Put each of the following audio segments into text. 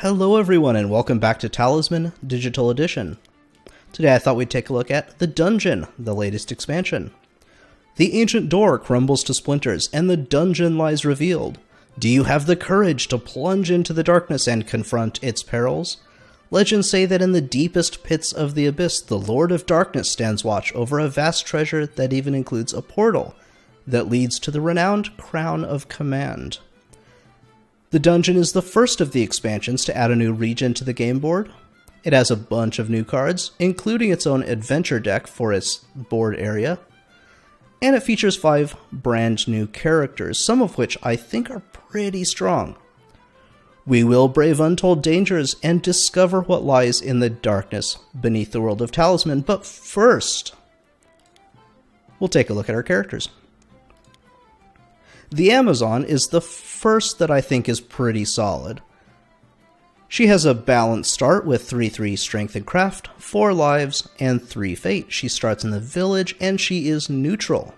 Hello everyone and welcome back to Talisman Digital Edition. Today I thought we'd take a look at The Dungeon, the latest expansion. The ancient door crumbles to splinters and the dungeon lies revealed. Do you have the courage to plunge into the darkness and confront its perils? Legends say that in the deepest pits of the abyss, the Lord of Darkness stands watch over a vast treasure that even includes a portal that leads to the renowned Crown of Command. The dungeon is the first of the expansions to add a new region to the game board. It has a bunch of new cards, including its own adventure deck for its board area, and it features 5 brand new characters, some of which I think are pretty strong. We will brave untold dangers and discover what lies in the darkness beneath the world of Talisman, but first, we'll take a look at our characters. The Amazon is the first that I think is pretty solid. She has a balanced start with 3/3 strength and craft, 4 lives, and 3 fate. She starts in the village and she is neutral.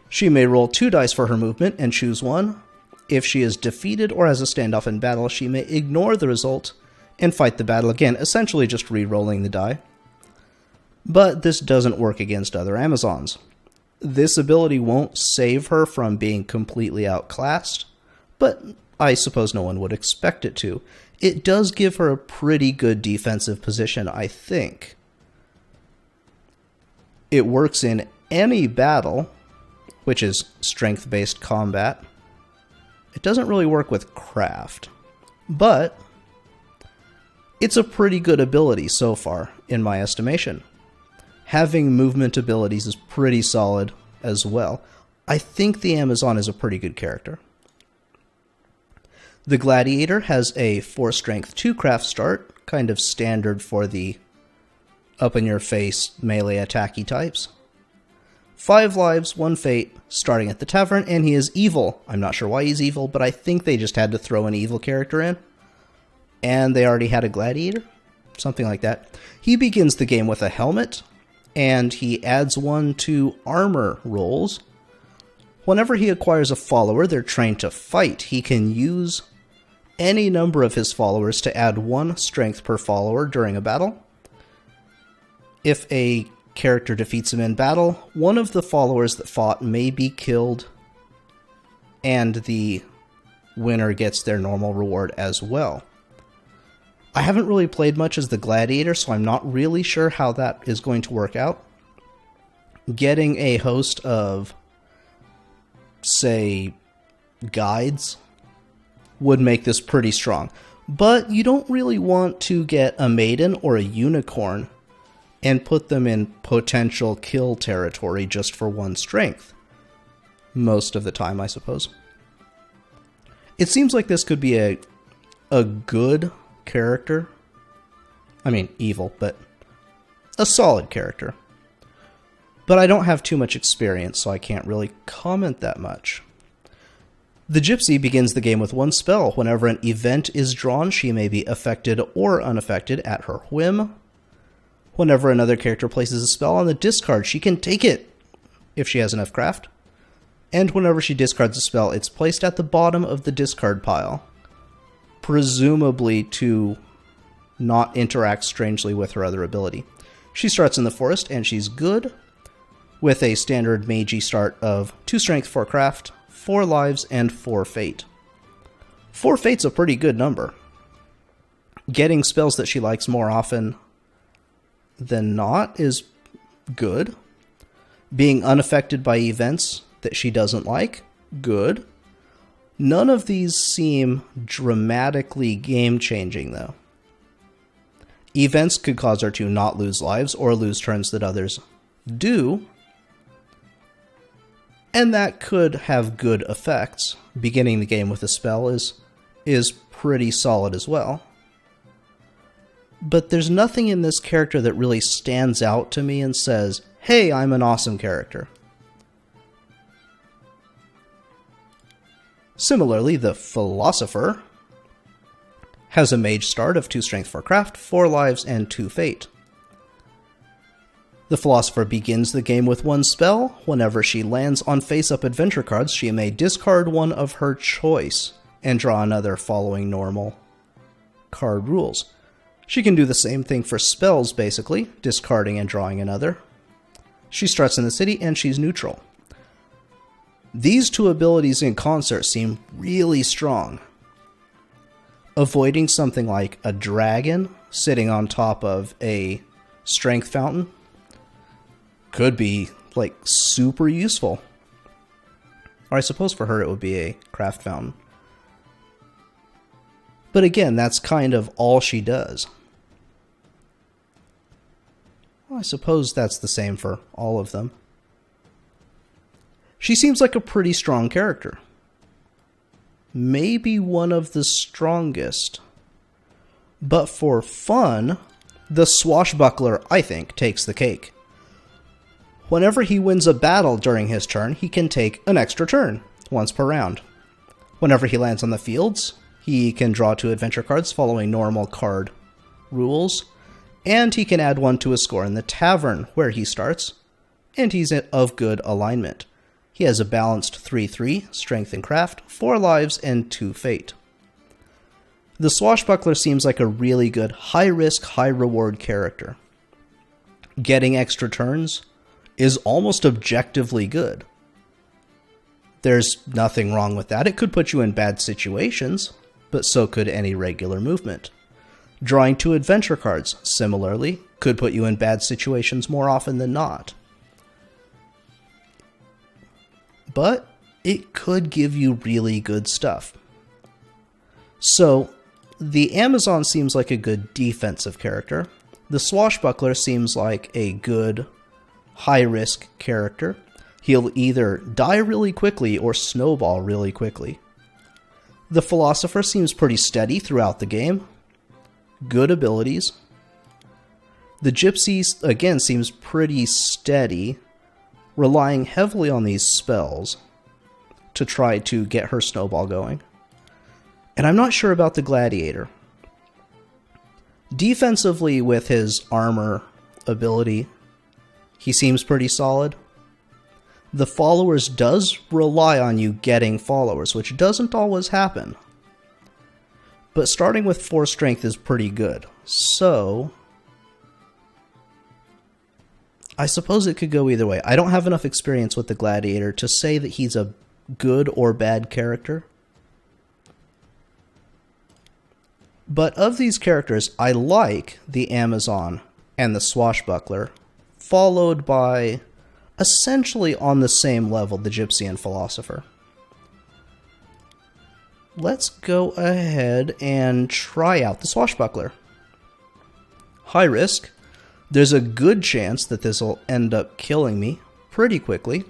She may roll 2 dice for her movement and choose one. If she is defeated or has a standoff in battle, she may ignore the result and fight the battle again, essentially just re-rolling the die. But this doesn't work against other Amazons. This ability won't save her from being completely outclassed, but I suppose no one would expect it to. It does give her a pretty good defensive position, I think. It works in any battle, which is strength-based combat. It doesn't really work with craft, but it's a pretty good ability so far, in my estimation. Having movement abilities is pretty solid as well. I think the Amazon is a pretty good character. The Gladiator has a 4 strength, 2 craft start, kind of standard for the up-in-your-face melee attacky types. 5 lives, 1 fate, starting at the tavern, and he is evil. I'm not sure why he's evil, but I think they just had to throw an evil character in. And they already had a Gladiator? Something like that. He begins the game with a helmet, and he adds 1 to armor rolls. Whenever he acquires a follower, they're trained to fight. He can use any number of his followers to add 1 strength per follower during a battle. If a character defeats him in battle, one of the followers that fought may be killed, and the winner gets their normal reward as well. I haven't really played much as the Gladiator, so I'm not really sure how that is going to work out. Getting a host of, say, guides would make this pretty strong. But you don't really want to get a maiden or a unicorn and put them in potential kill territory just for 1 strength. Most of the time, I suppose. It seems like this could be a good character. I mean, evil, but a solid character. But I don't have too much experience, so I can't really comment that much. The Gypsy begins the game with 1 spell. Whenever an event is drawn, she may be affected or unaffected at her whim. Whenever another character places a spell on the discard, she can take it if she has enough craft. And whenever she discards a spell, it's placed at the bottom of the discard pile, presumably to not interact strangely with her other ability. She starts in the forest, and she's good, with a standard magey start of 2 strength, 4 craft, 4 lives, and 4 fate. 4 fate's a pretty good number. Getting spells that she likes more often than not is good. Being unaffected by events that she doesn't like, good. None of these seem dramatically game-changing, though. Events could cause her to not lose lives or lose turns that others do, and that could have good effects. Beginning the game with a spell is pretty solid as well. But there's nothing in this character that really stands out to me and says, hey, I'm an awesome character. Similarly, the Philosopher has a mage start of 2 strength, 4 craft, 4 lives, and 2 fate. The Philosopher begins the game with 1 spell. Whenever she lands on face-up adventure cards, she may discard 1 of her choice and draw another following normal card rules. She can do the same thing for spells, basically, discarding and drawing another. She struts in the city, and she's neutral. These two abilities in concert seem really strong. Avoiding something like a dragon sitting on top of a strength fountain could be, like, super useful. Or I suppose for her it would be a craft fountain. But again, that's kind of all she does. Well, I suppose that's the same for all of them. She seems like a pretty strong character. Maybe one of the strongest. But for fun, the Swashbuckler, I think, takes the cake. Whenever he wins a battle during his turn, he can take an extra turn, once per round. Whenever he lands on the fields, he can draw 2 adventure cards following normal card rules, and he can add 1 to his score in the tavern where he starts, and he's of good alignment. He has a balanced 3/3, strength and craft, 4 lives, and 2 fate. The Swashbuckler seems like a really good high-risk, high-reward character. Getting extra turns is almost objectively good. There's nothing wrong with that. It could put you in bad situations, but so could any regular movement. Drawing 2 adventure cards, similarly, could put you in bad situations more often than not. But it could give you really good stuff. So, the Amazon seems like a good defensive character. The Swashbuckler seems like a good high-risk character. He'll either die really quickly or snowball really quickly. The Philosopher seems pretty steady throughout the game. Good abilities. The Gypsy, again, seems pretty steady, relying heavily on these spells to try to get her snowball going. And I'm not sure about the Gladiator. Defensively, with his armor ability, he seems pretty solid. The Followers does rely on you getting followers, which doesn't always happen. But starting with 4 strength is pretty good. So, I suppose it could go either way. I don't have enough experience with the Gladiator to say that he's a good or bad character. But of these characters, I like the Amazon and the Swashbuckler, followed by, essentially on the same level, the Gypsy and Philosopher. Let's go ahead and try out the Swashbuckler. High risk. There's a good chance that this will end up killing me pretty quickly,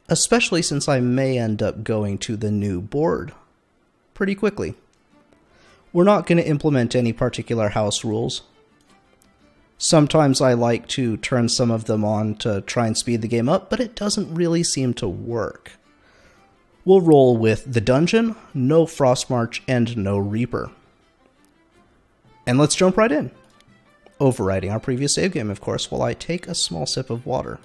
especially since I may end up going to the new board pretty quickly. We're not going to implement any particular house rules. Sometimes I like to turn some of them on to try and speed the game up, but it doesn't really seem to work. We'll roll with the Dungeon, no Frost March, and no Reaper. And let's jump right in. Overriding our previous save game, of course, while I take a small sip of water.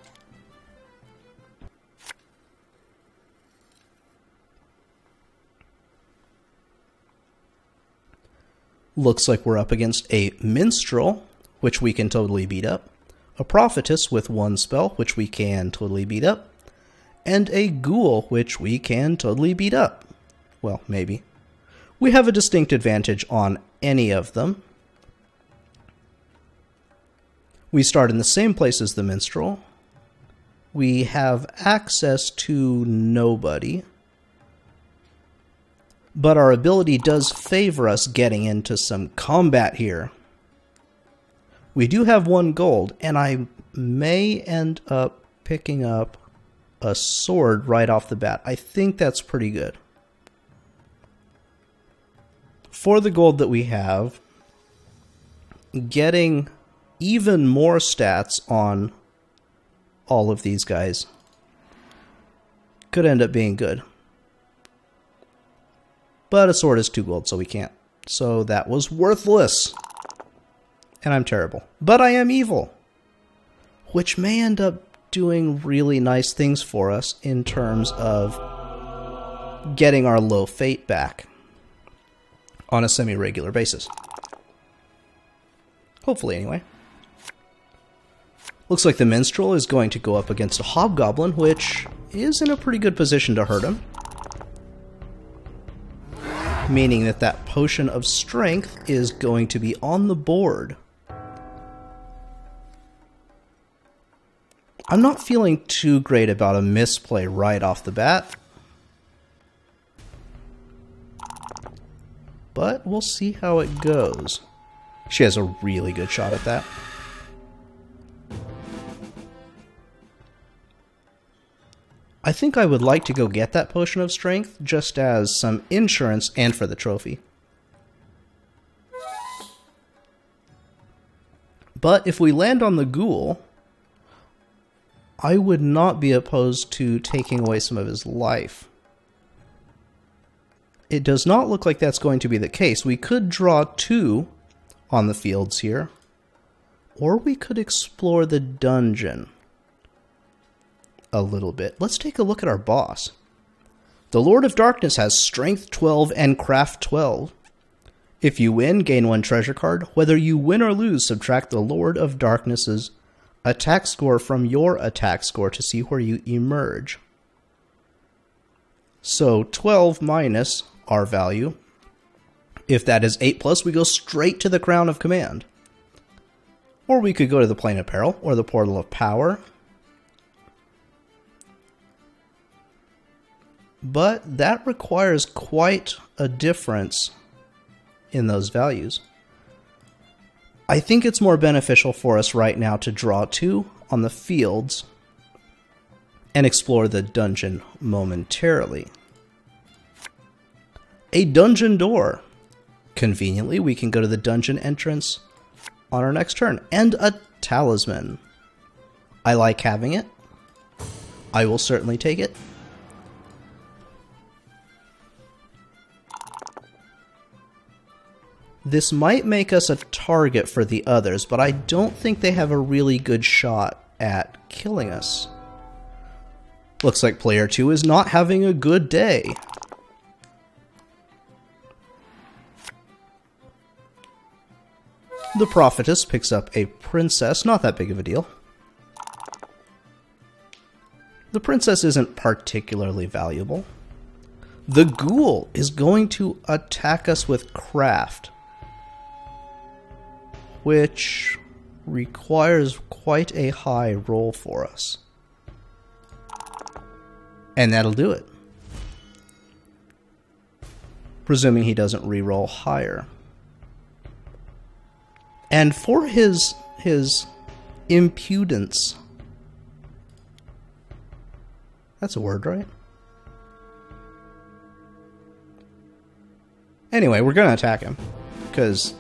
Looks like we're up against a Minstrel, which we can totally beat up, a Prophetess with 1 spell, which we can totally beat up, and a Ghoul, which we can totally beat up. Well, maybe. We have a distinct advantage on any of them. We start in the same place as the Minstrel. We have access to nobody. But our ability does favor us getting into some combat here. We do have 1 gold, and I may end up picking up a sword right off the bat. I think that's pretty good. For the gold that we have, getting even more stats on all of these guys could end up being good. But a sword is 2 gold, so we can't. So that was worthless. And I'm terrible. But I am evil. Which may end up doing really nice things for us in terms of getting our low fate back. on a semi-regular basis. Hopefully, anyway. Looks like the Minstrel is going to go up against a Hobgoblin, which is in a pretty good position to hurt him. Meaning that that Potion of Strength is going to be on the board. I'm not feeling too great about a misplay right off the bat. But we'll see how it goes. She has a really good shot at that. I think I would like to go get that Potion of Strength just as some insurance and for the trophy. But if we land on the Ghoul, I would not be opposed to taking away some of his life. It does not look like that's going to be the case. We could draw 2 on the fields here, or we could explore the dungeon a little bit. Let's take a look at our boss. The Lord of Darkness has Strength 12 and Craft 12. If you win, gain 1 treasure card. Whether you win or lose, subtract the Lord of Darkness's attack score from your attack score to see where you emerge. So 12 minus our value. If that is 8+, we go straight to the Crown of Command. Or we could go to the Plane of Peril or the Portal of Power. But that requires quite a difference in those values. I think it's more beneficial for us right now to draw 2 on the fields and explore the dungeon momentarily. A dungeon door. Conveniently, we can go to the dungeon entrance on our next turn. And a talisman. I like having it. I will certainly take it. This might make us a target for the others, but I don't think they have a really good shot at killing us. Looks like player 2 is not having a good day. The Prophetess picks up a princess, not that big of a deal. The princess isn't particularly valuable. The Ghoul is going to attack us with craft, which requires quite a high roll for us. And that'll do it. Presuming he doesn't reroll higher. And for his impudence, that's a word, right? Anyway, we're going to attack him, because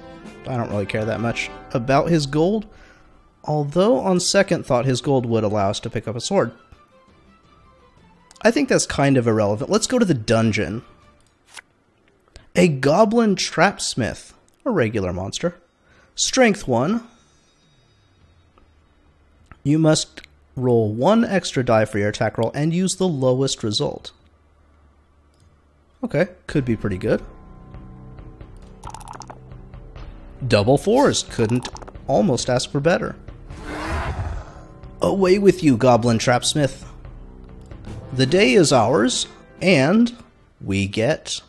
I don't really care that much about his gold, although on second thought his gold would allow us to pick up a sword. I think that's kind of irrelevant. Let's go to the dungeon. A goblin trapsmith, a regular monster. Strength 1. You must roll 1 extra die for your attack roll and use the lowest result. Okay, could be pretty good. Double 4s, couldn't almost ask for better. Away with you, Goblin Trapsmith. The day is ours, and we get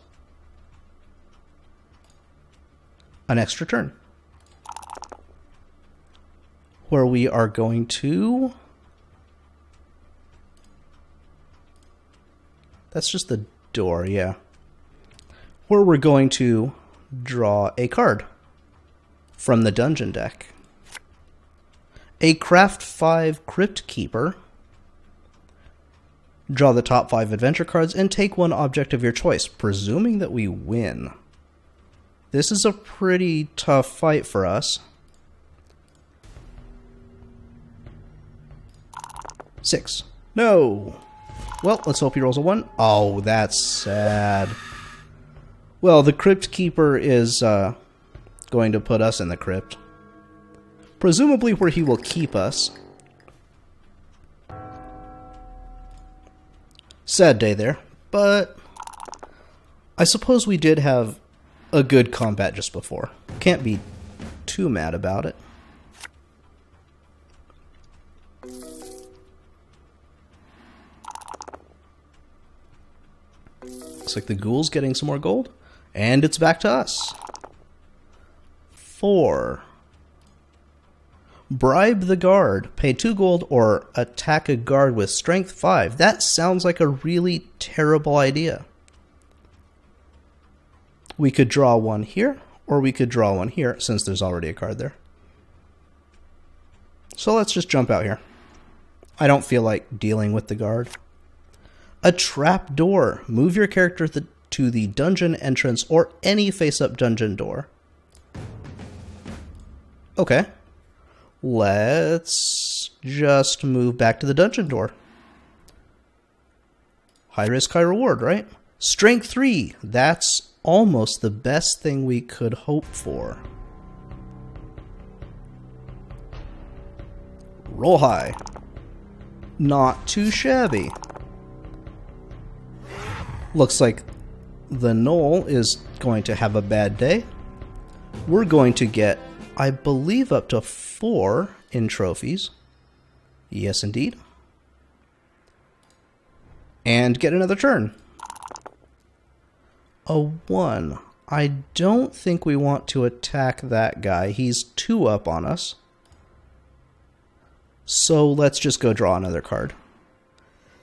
an extra turn, where we are going to... That's just the door, yeah. Where we're going to draw a card from the dungeon deck. A Craft 5 Crypt Keeper. Draw the top 5 adventure cards and take 1 object of your choice, presuming that we win. This is a pretty tough fight for us. 6. No! Well, let's hope he rolls a 1. Oh, that's sad. Well, the Crypt Keeper is going to put us in the crypt. Presumably where he will keep us. Sad day there, but I suppose we did have a good combat just before. Can't be too mad about it. Looks like the ghoul's getting some more gold. And it's back to us. 4. Bribe the guard. Pay 2 gold or attack a guard with strength 5. That sounds like a really terrible idea. We could draw one here, or we could draw one here, since there's already a card there. So let's just jump out here. I don't feel like dealing with the guard. A trap door. Move your character to the dungeon entrance or any face-up dungeon door. Okay. Let's just move back to the dungeon door. High risk, high reward, right? Strength 3. That's almost the best thing we could hope for. Roll high. Not too shabby. Looks like the Knoll is going to have a bad day. We're going to get, I believe, up to 4 in trophies. Yes, indeed. And get another turn. A 1. I don't think we want to attack that guy. He's 2 up on us. So let's just go draw another card.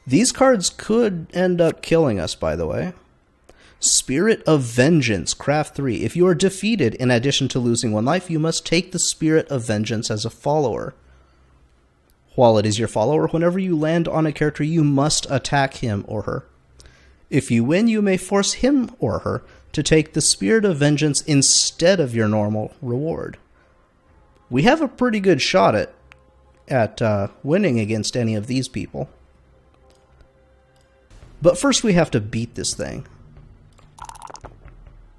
These cards could end up killing us, by the way. Spirit of Vengeance, craft 3. If you are defeated, in addition to losing 1 life, you must take the Spirit of Vengeance as a follower. While it is your follower, whenever you land on a character, you must attack him or her. If you win, you may force him or her to take the Spirit of Vengeance instead of your normal reward. We have a pretty good shot at winning against any of these people. But first we have to beat this thing.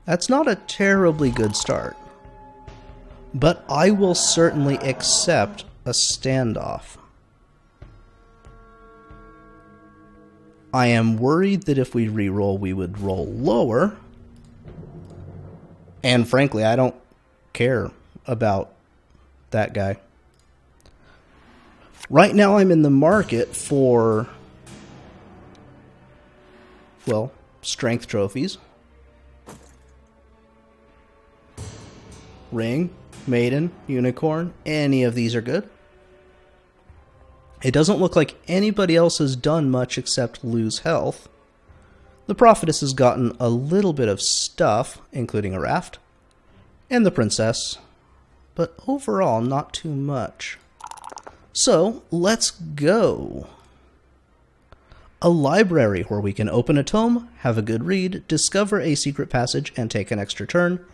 That's not a terribly good start. But I will certainly accept a standoff. I am worried that if we reroll, we would roll lower. And frankly, I don't care about that guy. Right now I'm in the market for, well, strength trophies. Ring, maiden, unicorn, any of these are good. It doesn't look like anybody else has done much except lose health. The prophetess has gotten a little bit of stuff, including a raft, and the princess, but overall not too much. So, let's go. A library where we can open a tome, have a good read, discover a secret passage, and take an extra turn,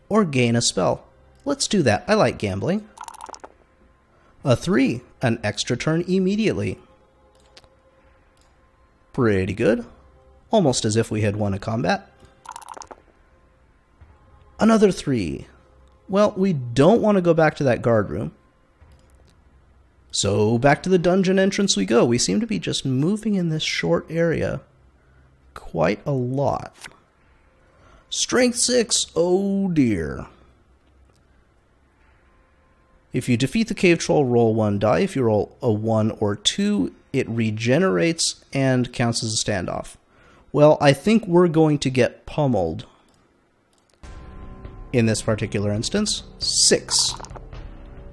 or gain a spell. Let's do that. I like gambling. A 3, an extra turn immediately. Pretty good. Almost as if we had won a combat. Another 3. Well, we don't want to go back to that guard room. So back to the dungeon entrance we go. We seem to be just moving in this short area quite a lot. Strength 6, oh dear. If you defeat the cave troll, roll 1 die. If you roll a 1 or 2, it regenerates and counts as a standoff. Well, I think we're going to get pummeled in this particular instance. 6.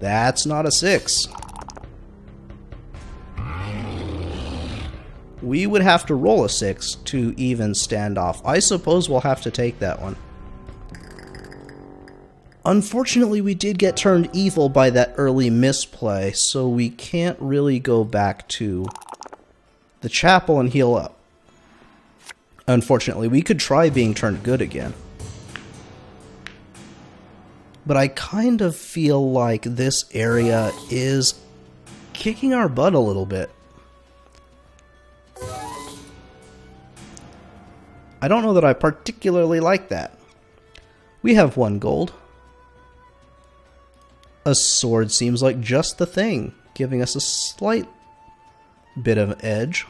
That's not a 6. We would have to roll a 6 to even standoff. I suppose we'll have to take that one. Unfortunately, we did get turned evil by that early misplay, so we can't really go back to the chapel and heal up. Unfortunately, we could try being turned good again. But I kind of feel like this area is kicking our butt a little bit. I don't know that I particularly like that. We have 1 gold. A sword seems like just the thing, giving us a slight bit of edge.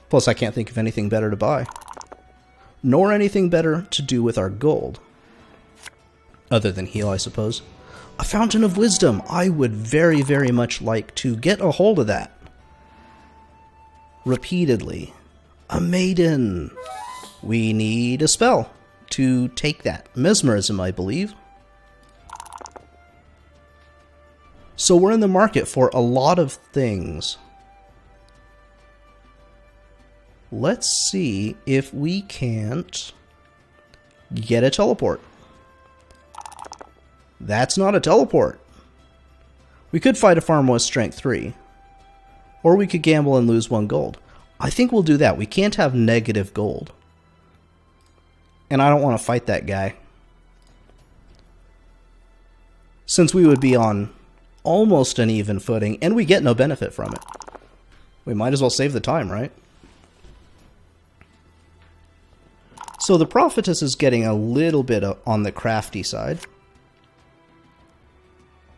Plus, I can't think of anything better to buy. nor anything better to do with our gold. Other than heal, I suppose. A Fountain of Wisdom! I would very, very much like to get a hold of that. Repeatedly. A Maiden! We need a spell to take that. Mesmerism, I believe. So we're in the market for a lot of things. Let's see if we can't get a teleport. That's not a teleport. We could fight a farm with strength 3. Or we could gamble and lose 1 gold. I think we'll do that. We can't have negative gold. And I don't want to fight that guy. Since we would be on almost an even footing, and we get no benefit from it. We might as well save the time, right? So the Prophetess is getting a little bit on the crafty side.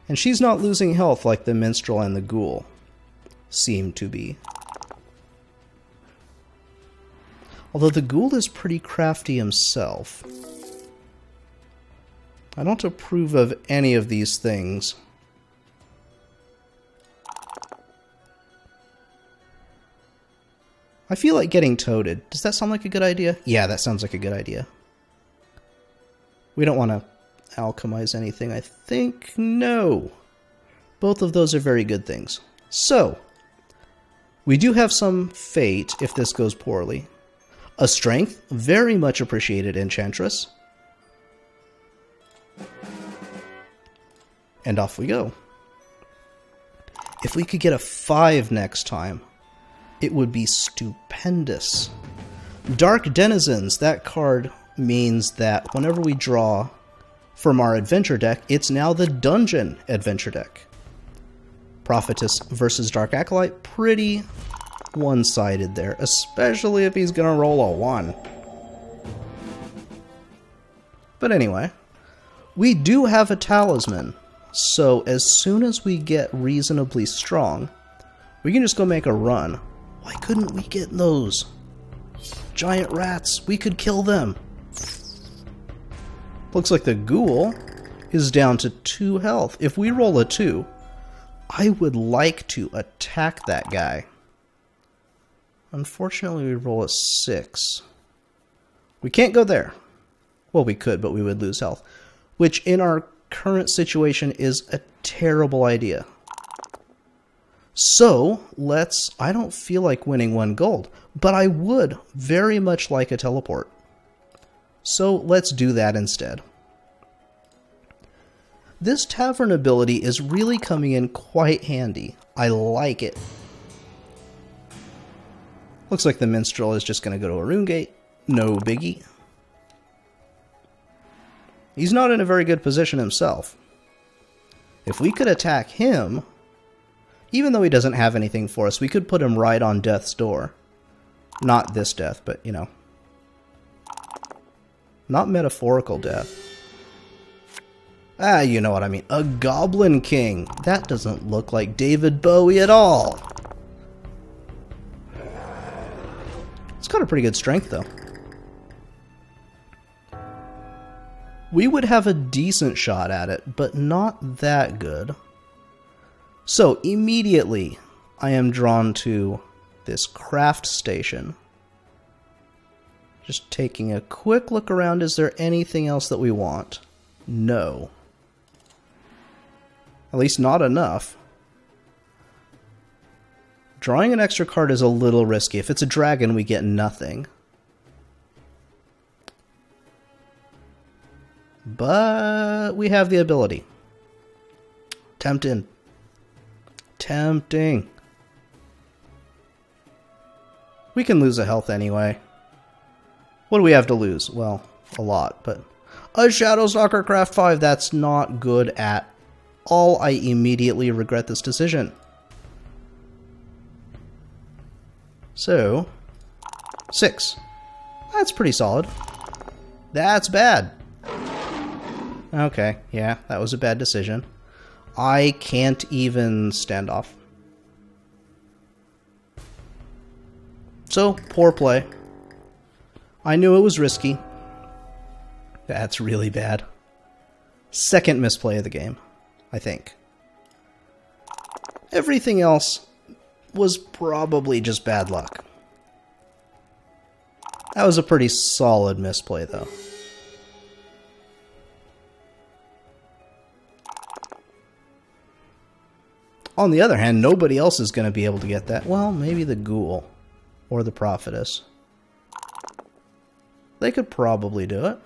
And she's not losing health like the Minstrel and the Ghoul seem to be. Although the Ghoul is pretty crafty himself. I don't approve of any of these things. I feel like getting toaded. Does that sound like a good idea? Yeah, that sounds like a good idea. We don't want to alchemize anything, I think. No. Both of those are very good things. So, we do have some fate if this goes poorly. A strength, very much appreciated, Enchantress. And off we go. If we could get a 5 next time, it would be stupendous. Dark Denizens, that card means that whenever we draw from our adventure deck, it's now the dungeon adventure deck. Prophetess versus Dark Acolyte, pretty one-sided there, especially if he's gonna roll a 1. But anyway, we do have a talisman, so as soon as we get reasonably strong, we can just go make a run. Why couldn't we get those giant rats? We could kill them. Looks like the Ghoul is down to 2 health. If we roll a 2, I would like to attack that guy. Unfortunately, we roll a 6. We can't go there. Well, we could, but we would lose health. Which, in our current situation, is a terrible idea. So, I don't feel like winning 1 gold, but I would very much like a teleport. So, let's do that instead. This tavern ability is really coming in quite handy. I like it. Looks like the Minstrel is just going to go to a rune gate. No biggie. He's not in a very good position himself. If we could attack him, even though he doesn't have anything for us, we could put him right on death's door. Not this death, but, you know. Not metaphorical death. Ah, you know what I mean. A Goblin King. That doesn't look like David Bowie at all. It's got a pretty good strength, though. We would have a decent shot at it, but not that good. So, immediately, I am drawn to this craft station. Just taking a quick look around. Is there anything else that we want? No. At least not enough. Drawing an extra card is a little risky. If it's a dragon, we get nothing. But we have the ability. Tempting. Tempting. We can lose a health anyway. What do we have to lose? Well, a lot, but... A Shadowstalker Craft 5, that's not good at all. I immediately regret this decision. So, 6. That's pretty solid. That's bad. Okay, yeah, that was a bad decision. I can't even stand off. So, poor play. I knew it was risky. That's really bad. Second misplay of the game, I think. Everything else was probably just bad luck. That was a pretty solid misplay, though. On the other hand, nobody else is going to be able to get that. Well, maybe the ghoul or the prophetess. They could probably do it.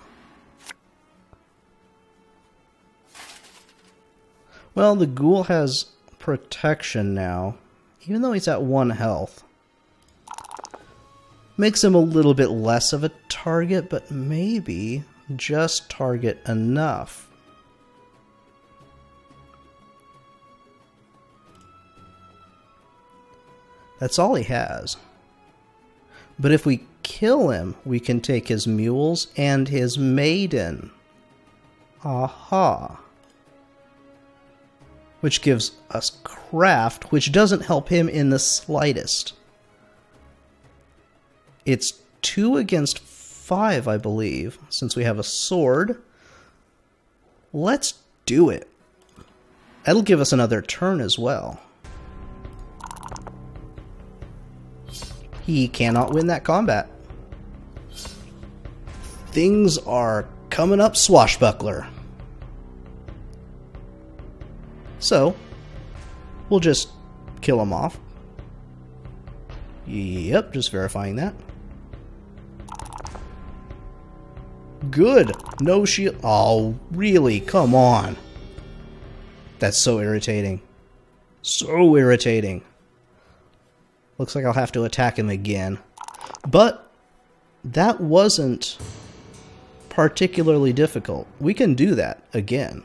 Well, the ghoul has protection now, even though he's at 1 health. Makes him a little bit less of a target, but maybe just target enough. That's all he has. But if we kill him, we can take his mules and his maiden. Aha. Which gives us craft, which doesn't help him in the slightest. It's 2 against 5, I believe, since we have a sword. Let's do it. That'll give us another turn as well. He cannot win that combat. Things are coming up Swashbuckler. So, we'll just kill him off. Yep, just verifying that. Good. No shield. Oh, really? Come on. That's so irritating. So irritating. Looks like I'll have to attack him again. But that wasn't particularly difficult. We can do that again.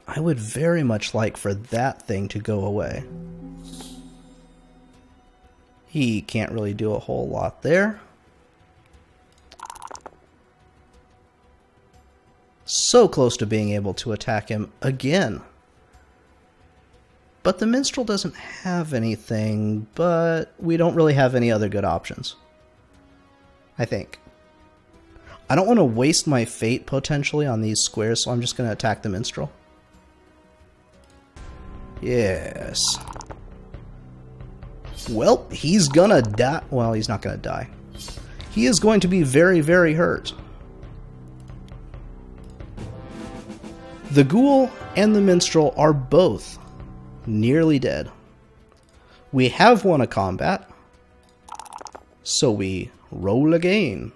I would very much like for that thing to go away. He can't really do a whole lot there. So close to being able to attack him again. But the minstrel doesn't have anything, but we don't really have any other good options. I think. I don't want to waste my fate potentially on these squares, so I'm just going to attack the minstrel. Yes. Well, he's gonna die. Well, he's not gonna die. He is going to be very, very hurt. The ghoul and the minstrel are both nearly dead. We have won a combat, so we roll again.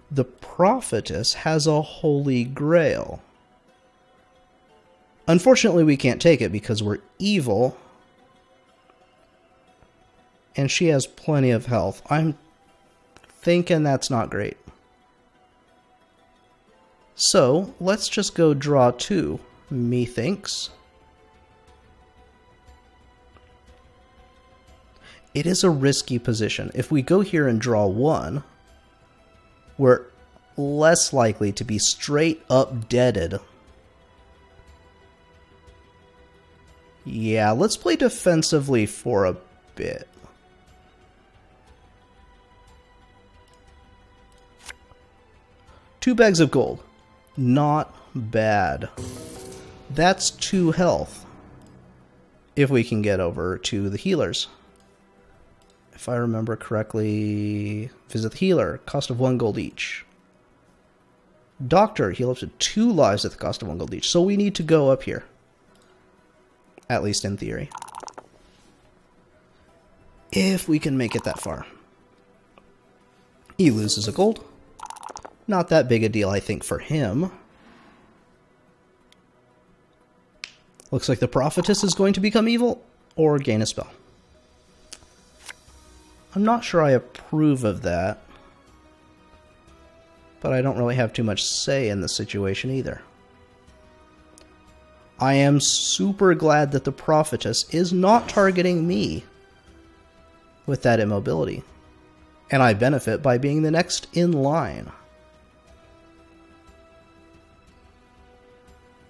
The prophetess has a holy grail. Unfortunately, we can't take it because we're evil, and she has plenty of health. I'm thinking that's not great. So, let's just go draw 2, methinks. It is a risky position. If we go here and draw 1, we're less likely to be straight up deaded. Yeah, let's play defensively for a bit. Two bags of gold. Not bad. That's 2 health. If we can get over to the healers. If I remember correctly, visit the healer. Cost of 1 gold each. Doctor, heal up to 2 lives at the cost of 1 gold each. So we need to go up here. At least in theory. If we can make it that far. He loses a gold. Not that big a deal, I think, for him. Looks like the prophetess is going to become evil or gain a spell. I'm not sure I approve of that. But I don't really have too much say in the situation either. I am super glad that the prophetess is not targeting me with that immobility. And I benefit by being the next in line.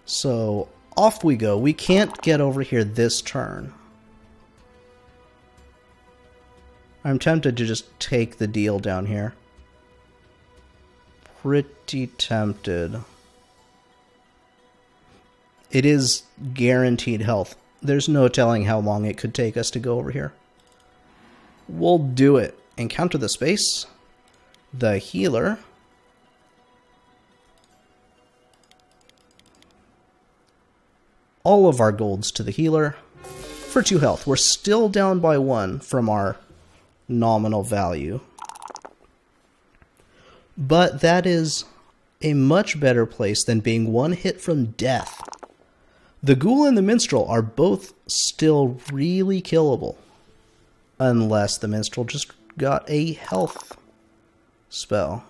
So, off we go. We can't get over here this turn. I'm tempted to just take the deal down here. Pretty tempted. It is guaranteed health. There's no telling how long it could take us to go over here. We'll do it. Encounter the space. The healer. All of our golds to the healer. For 2 health. We're still down by 1 from our nominal value. But that is a much better place than being 1 hit from death. The Ghoul and the Minstrel are both still really killable. Unless the Minstrel just got a health spell.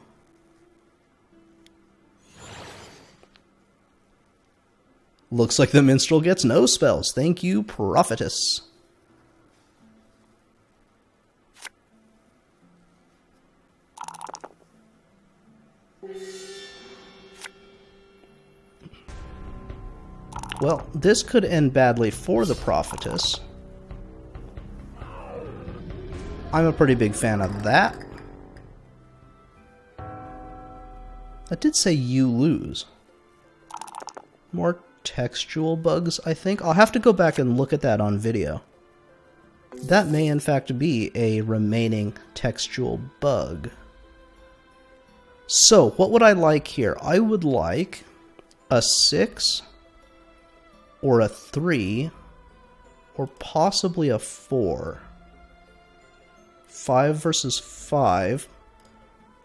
Looks like the Minstrel gets no spells. Thank you, Prophetess. Well, this could end badly for the Prophetess. I'm a pretty big fan of that. That did say you lose. More textual bugs, I think. I'll have to go back and look at that on video. That may in fact be a remaining textual bug. So, what would I like here? I would like a 6 or a 3 or possibly a 4. 5 versus 5.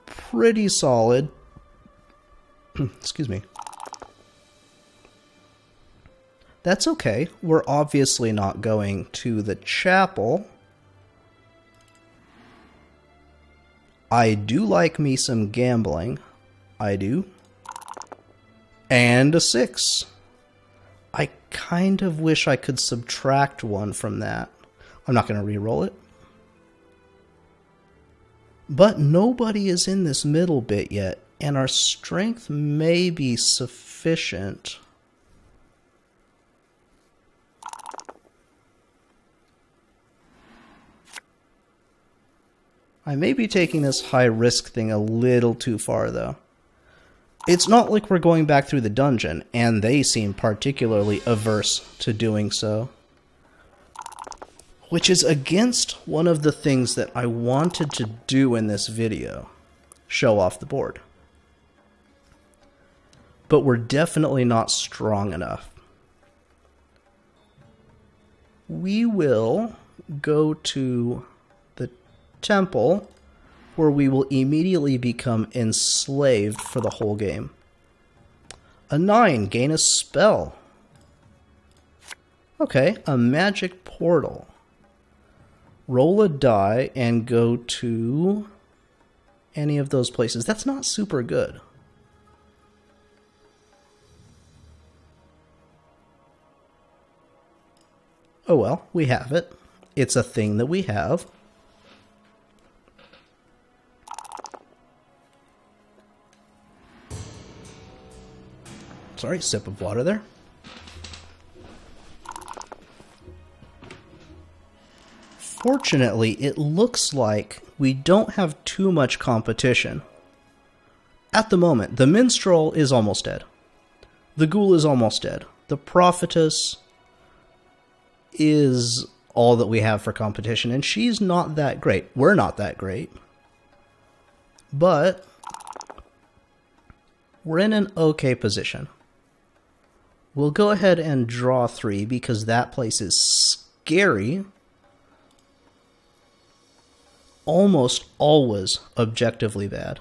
Pretty solid. Excuse me. That's okay. We're obviously not going to the chapel. I do like me some gambling. I do. And a 6. I kind of wish I could subtract 1 from that. I'm not going to re-roll it. But nobody is in this middle bit yet, and our strength may be sufficient. I may be taking this high-risk thing a little too far, though. It's not like we're going back through the dungeon, and they seem particularly averse to doing so. Which is against one of the things that I wanted to do in this video. Show off the board. But we're definitely not strong enough. We will go to the temple, where we will immediately become enslaved for the whole game. A 9, gain a spell. Okay, a magic portal. Roll a die and go to any of those places. That's not super good. Oh well, we have it. It's a thing that we have. Sorry, sip of water there. Fortunately, it looks like we don't have too much competition. At the moment, the Minstrel is almost dead. The Ghoul is almost dead. The Prophetess is all that we have for competition, and she's not that great. We're not that great. But we're in an okay position. We'll go ahead and draw 3 because that place is scary. Almost always objectively bad.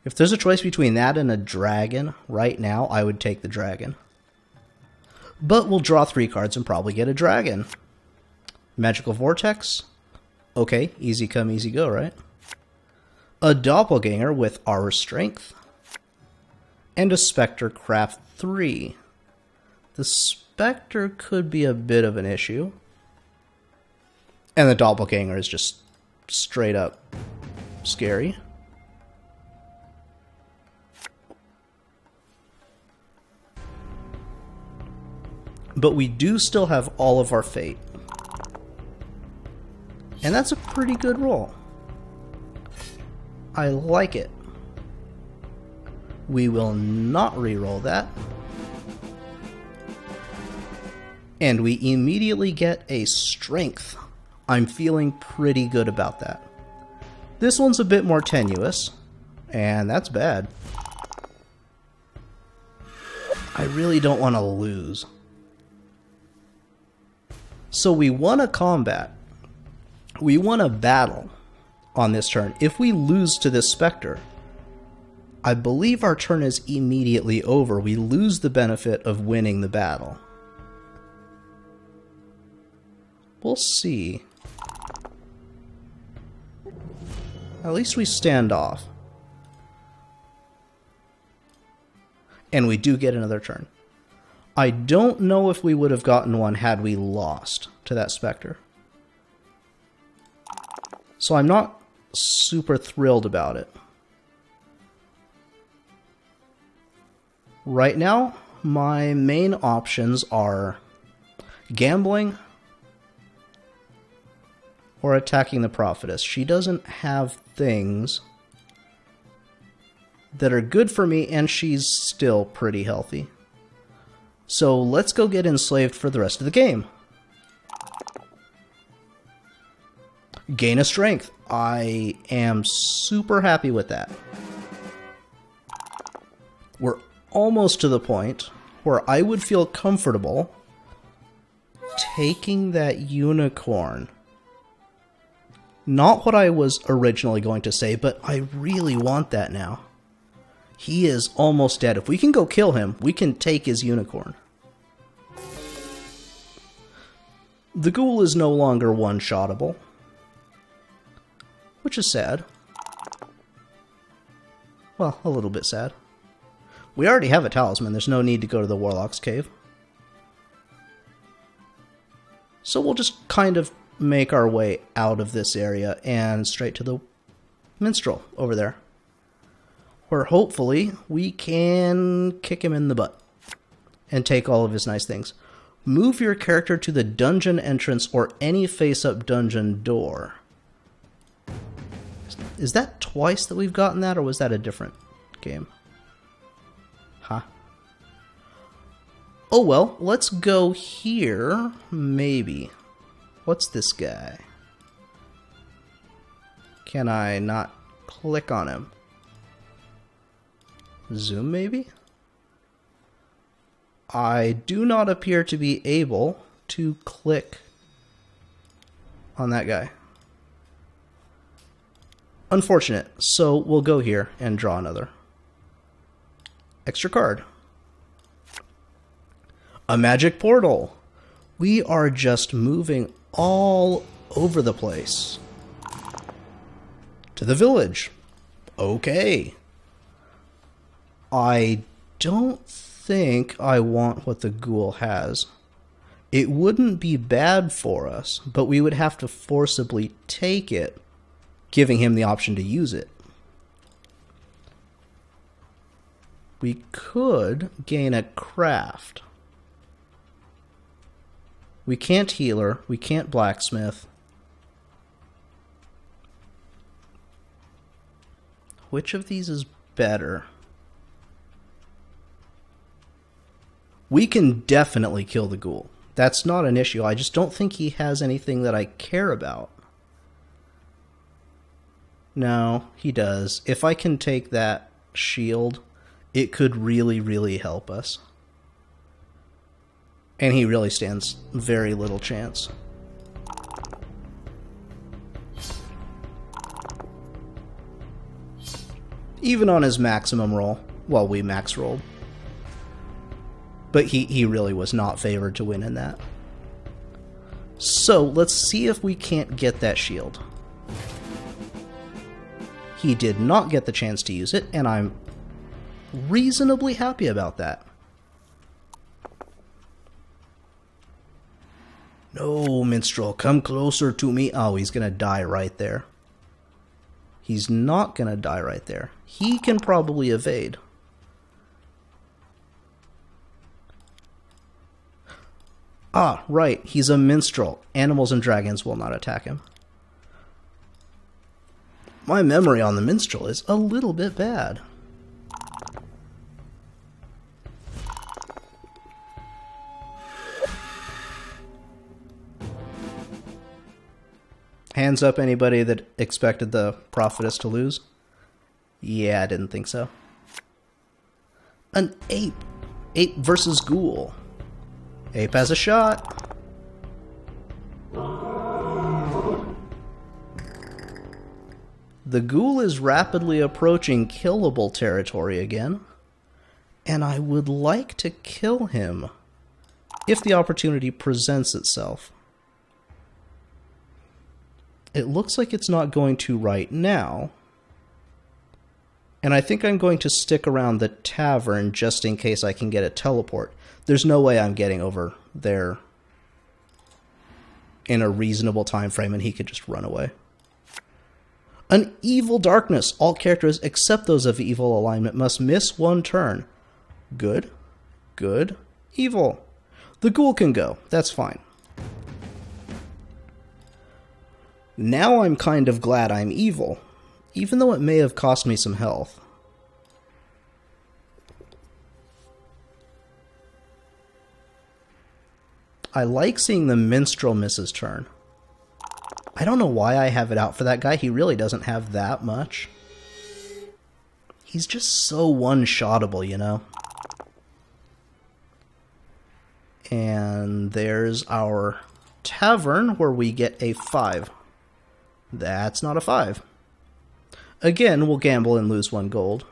If there's a choice between that and a dragon right now, I would take the dragon. But we'll draw 3 cards and probably get a dragon. Magical Vortex. Okay, easy come, easy go, right? A Doppelganger with our strength. And a Spectre Craft 3. The Spectre could be a bit of an issue. And the Doppelganger is just straight up scary. But we do still have all of our fate. And that's a pretty good roll. I like it. We will not re-roll that. And we immediately get a strength. I'm feeling pretty good about that. This one's a bit more tenuous, and that's bad. I really don't want to lose. So we won a combat. We won a battle on this turn. If we lose to this Spectre, I believe our turn is immediately over. We lose the benefit of winning the battle. We'll see. At least we stand off. And we do get another turn. I don't know if we would have gotten one had we lost to that Spectre. So I'm not super thrilled about it. Right now, my main options are gambling or attacking the Prophetess. She doesn't have things that are good for me, and she's still pretty healthy. So let's go get enslaved for the rest of the game. Gain a strength. I am super happy with that. We're almost to the point where I would feel comfortable taking that unicorn. Not what I was originally going to say, but I really want that now. He is almost dead. If we can go kill him, we can take his unicorn. The ghoul is no longer one-shottable, which is sad. Well, a little bit sad. We already have a talisman. There's no need to go to the Warlock's Cave. So we'll just kind of make our way out of this area and straight to the minstrel over there, where hopefully we can kick him in the butt and take all of his nice things. Move your character to the dungeon entrance or any face-up dungeon door. Is that twice that we've gotten that, or was that a different game? Huh. Oh well, let's go here, maybe. What's this guy? Can I not click on him? Zoom, maybe? I do not appear to be able to click on that guy. Unfortunate. So we'll go here and draw another extra card. A magic portal. We are just moving all over the place. To the village. Okay. I don't think I want what the ghoul has. It wouldn't be bad for us, but we would have to forcibly take it, giving him the option to use it. We could gain a craft. We can't healer, we can't blacksmith. Which of these is better? We can definitely kill the ghoul. That's not an issue. I just don't think he has anything that I care about. No, he does. If I can take that shield, it could really, really help us. And he really stands very little chance. Even on his maximum roll, well, we max rolled. But he really was not favored to win in that. So, let's see if we can't get that shield. He did not get the chance to use it, and I'm reasonably happy about that. No, minstrel, come closer to me. Oh, he's gonna die right there. He's not gonna die right there. He can probably evade. Ah, right, he's a minstrel. Animals and dragons will not attack him. My memory on the minstrel is a little bit bad. Hands up anybody that expected the prophetess to lose? Yeah, I didn't think so. An ape. Ape versus ghoul. Ape has a shot. The ghoul is rapidly approaching killable territory again, and I would like to kill him if the opportunity presents itself. It looks like it's not going to right now, and I think I'm going to stick around the tavern just in case I can get a teleport. There's no way I'm getting over there in a reasonable time frame and he could just run away. An evil darkness. All characters except those of evil alignment must miss one turn. Good. Good. Evil. The ghoul can go. That's fine. Now I'm kind of glad I'm evil, even though it may have cost me some health. I like seeing the minstrel miss his turn. I don't know why I have it out for that guy. He really doesn't have that much. He's just so one-shottable, you know? And there's our tavern where we get a 5. That's not a 5. Again, we'll gamble and lose 1 gold.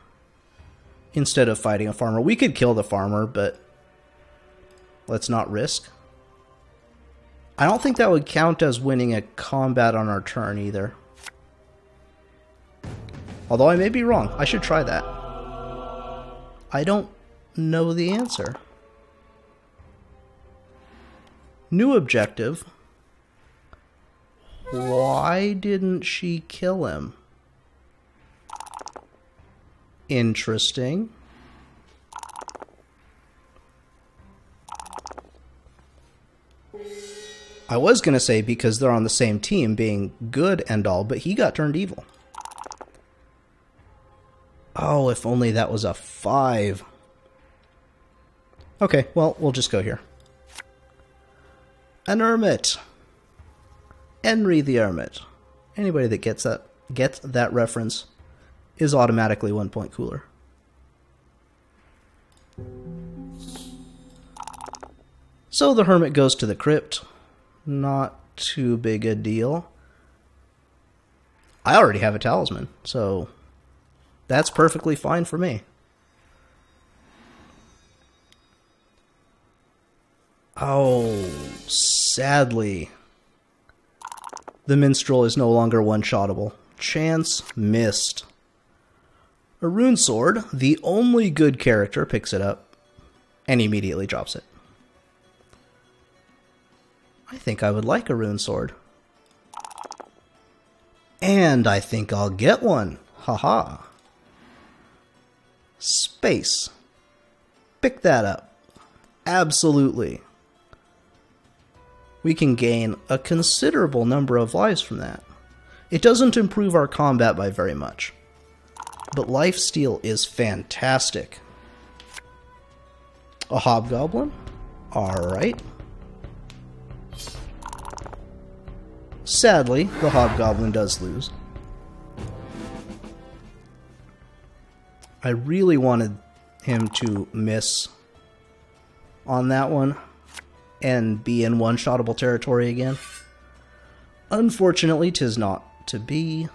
Instead of fighting a farmer. We could kill the farmer, but let's not risk. I don't think that would count as winning a combat on our turn either. Although I may be wrong. I should try that. I don't know the answer. New objective. Why didn't she kill him? Interesting. I was going to say because they're on the same team being good and all, but he got turned evil. Oh, if only that was a 5. Okay, well, we'll just go here. An hermit. Henry the Hermit. Anybody that gets that reference is automatically 1 point cooler. So the hermit goes to the crypt. Not too big a deal. I already have a talisman, so that's perfectly fine for me. Oh, sadly, the minstrel is no longer one-shottable. Chance missed. A rune sword, the only good character, picks it up and immediately drops it. I think I would like a rune sword. And I think I'll get one. Haha. Space. Pick that up. Absolutely. We can gain a considerable number of lives from that. It doesn't improve our combat by very much. But lifesteal is fantastic. A hobgoblin? Alright. Sadly, the hobgoblin does lose. I really wanted him to miss on that one and be in one-shottable territory again. Unfortunately, 'tis not to be.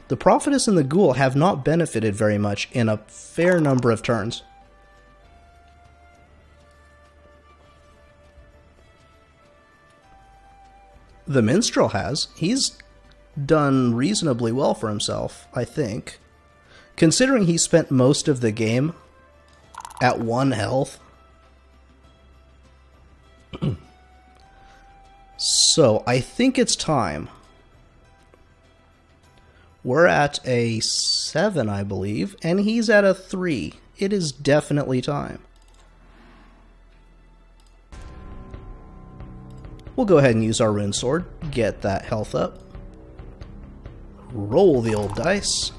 The prophetess and the ghoul have not benefited very much in a fair number of turns. The minstrel has. He's done reasonably well for himself, I think. Considering he spent most of the game at 1 health. So, I think it's time. We're at a 7, I believe, and he's at a 3. It is definitely time. We'll go ahead and use our rune sword, get that health up. Roll the old dice.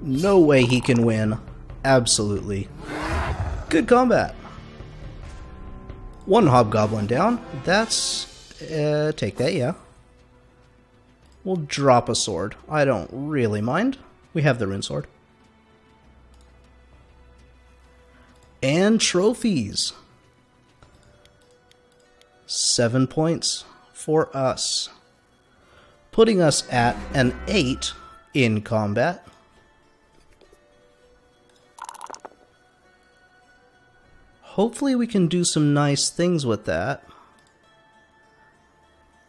No way he can win. Absolutely. Good combat. One hobgoblin down. That's... take that, yeah. We'll drop a sword. I don't really mind. We have the rune sword. And trophies. 7 points for us. Putting us at an 8 in combat. Hopefully we can do some nice things with that.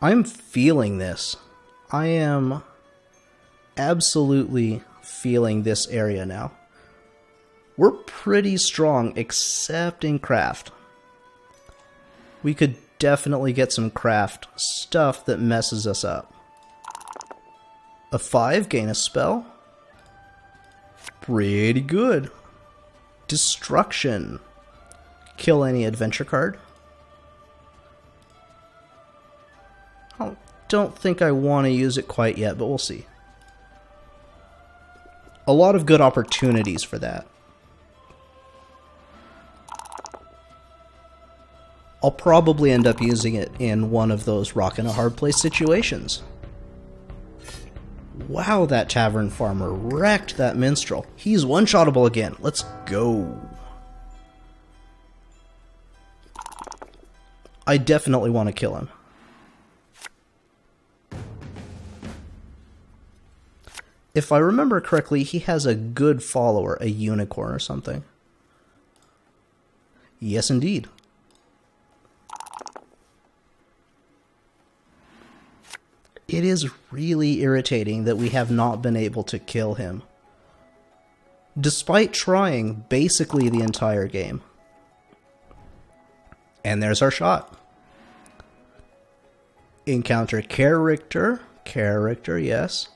I'm feeling this. I am absolutely feeling this area now. We're pretty strong, except in craft. We could definitely get some craft stuff that messes us up. A 5, gain a spell. Pretty good. Destruction. Kill any adventure card. I don't think I want to use it quite yet, but we'll see. A lot of good opportunities for that. I'll probably end up using it in one of those rock and a hard place situations. Wow, that tavern farmer wrecked that minstrel. He's one-shottable again. Let's go. I definitely want to kill him. If I remember correctly, he has a good follower, a unicorn or something. Yes, indeed. It is really irritating that we have not been able to kill him, despite trying basically the entire game. And there's our shot. Encounter character. Character, yes.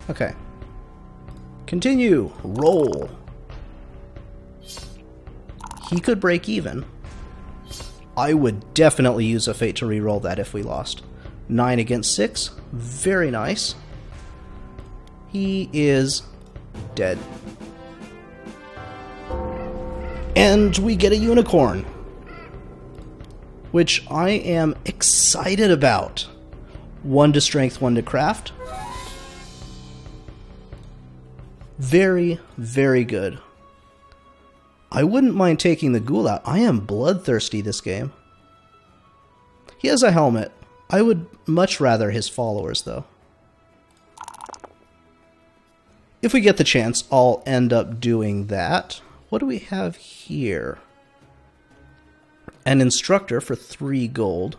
Okay. Continue. Roll. He could break even. I would definitely use a fate to reroll that if we lost. 9 against 6. Very nice. He is dead. And we get a unicorn, which I am excited about. 1 to strength, 1 to craft. Very, very good. I wouldn't mind taking the ghoul out. I am bloodthirsty this game. He has a helmet. I would much rather his followers, though. If we get the chance, I'll end up doing that. What do we have here? An instructor for 3 gold.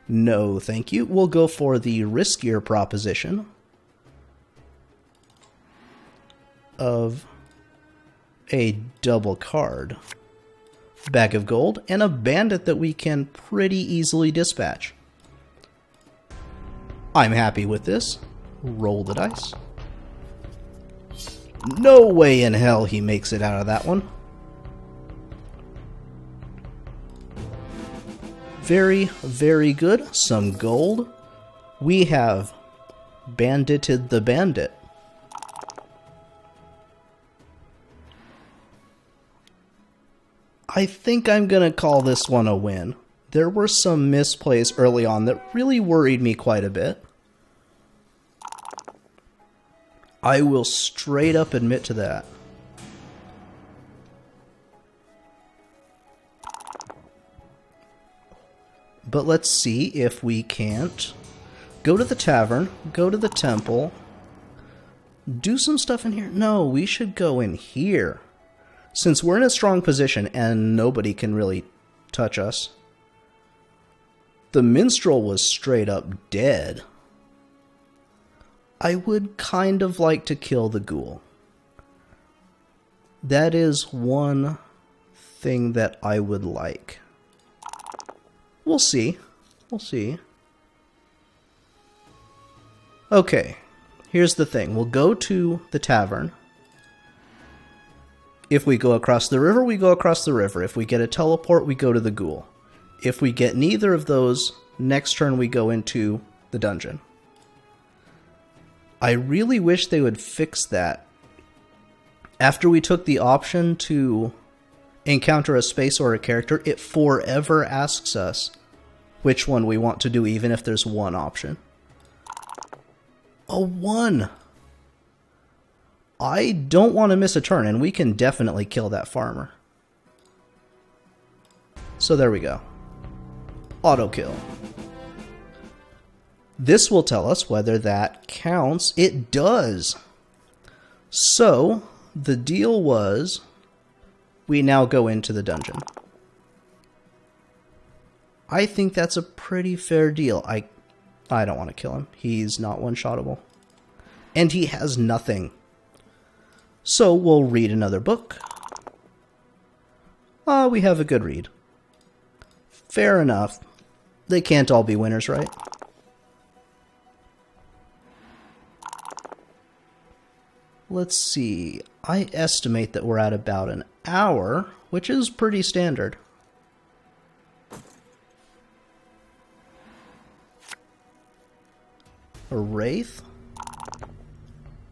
No, thank you. We'll go for the riskier proposition of a double card. Bag of gold and a bandit that we can pretty easily dispatch. I'm happy with this. Roll the dice. No way in hell he makes it out of that one. Very, very good. Some gold. We have bandited the bandit. I think I'm going to call this one a win. There were some misplays early on that really worried me quite a bit. I will straight up admit to that. But let's see if we can't go to the tavern, go to the temple, do some stuff in here. No, we should go in here. Since we're in a strong position and nobody can really touch us. The minstrel was straight up dead. I would kind of like to kill the ghoul. That is one thing that I would like. We'll see. We'll see. Okay, here's the thing. We'll go to the tavern. If we go across the river, we go across the river. If we get a teleport, we go to the ghoul. If we get neither of those, next turn we go into the dungeon. I really wish they would fix that. After we took the option to encounter a space or a character, it forever asks us which one we want to do, even if there's one option. A 1! I don't want to miss a turn, and we can definitely kill that farmer. So there we go. Auto kill. This will tell us whether that counts. It does! So, the deal was, we now go into the dungeon. I think that's a pretty fair deal. I don't want to kill him. He's not one-shottable. And he has nothing. So we'll read another book. We have a good read. Fair enough. They can't all be winners, right? Let's see. I estimate that we're at about an hour, which is pretty standard. A Wraith?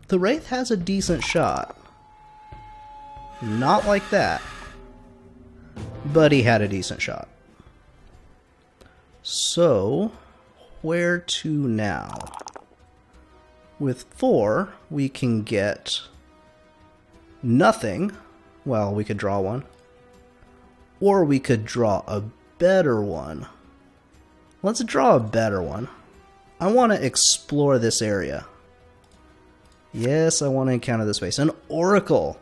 The Wraith has a decent shot. Not like that. But he had a decent shot. So, where to now? With 4, we can get nothing. Well, we could draw one. Or we could draw a better one. Let's draw a better one. I want to explore this area. Yes, I want to encounter this space. An Oracle!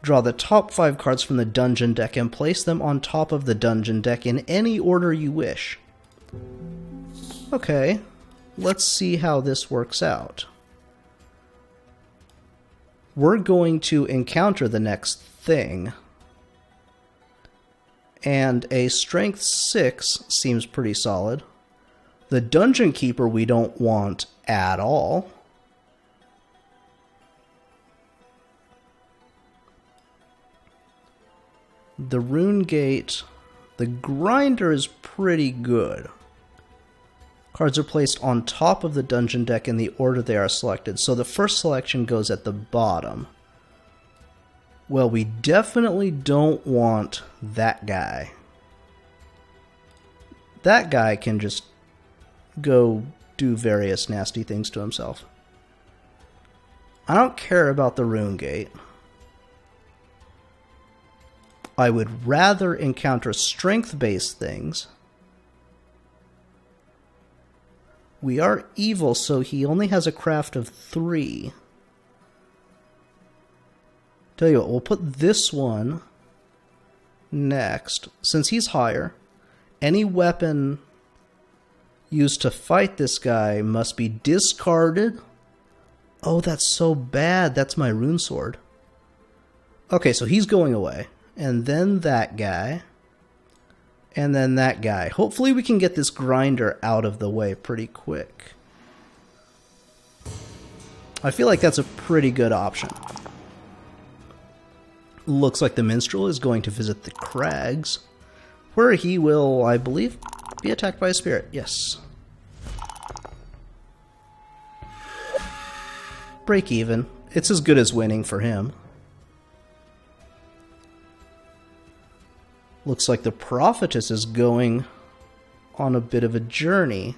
Draw the top 5 cards from the dungeon deck and place them on top of the dungeon deck in any order you wish. Okay, let's see how this works out. We're going to encounter the next thing. And a Strength 6 seems pretty solid. The Dungeon Keeper we don't want at all. The Rune Gate, the Grinder is pretty good. Cards are placed on top of the dungeon deck in the order they are selected, so the first selection goes at the bottom. Well, we definitely don't want that guy. That guy can just go do various nasty things to himself. I don't care about the Rune Gate. I would rather encounter strength-based things. We are evil, so he only has a craft of 3. Tell you what, we'll put this one next. Since he's higher, any weapon used to fight this guy must be discarded. Oh, that's so bad. That's my rune sword. Okay, so he's going away. And then that guy. And then that guy. Hopefully we can get this grinder out of the way pretty quick. I feel like that's a pretty good option. Looks like the minstrel is going to visit the crags, where he will, I believe, be attacked by a spirit. Yes. Break even. It's as good as winning for him. Looks like the prophetess is going on a bit of a journey,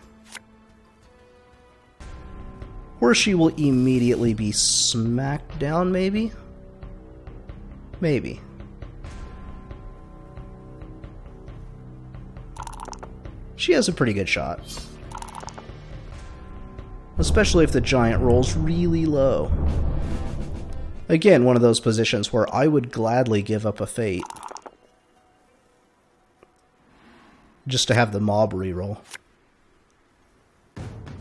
where she will immediately be smacked down, maybe? Maybe. She has a pretty good shot. Especially if the giant rolls really low. Again, one of those positions where I would gladly give up a fate. Just to have the mob reroll.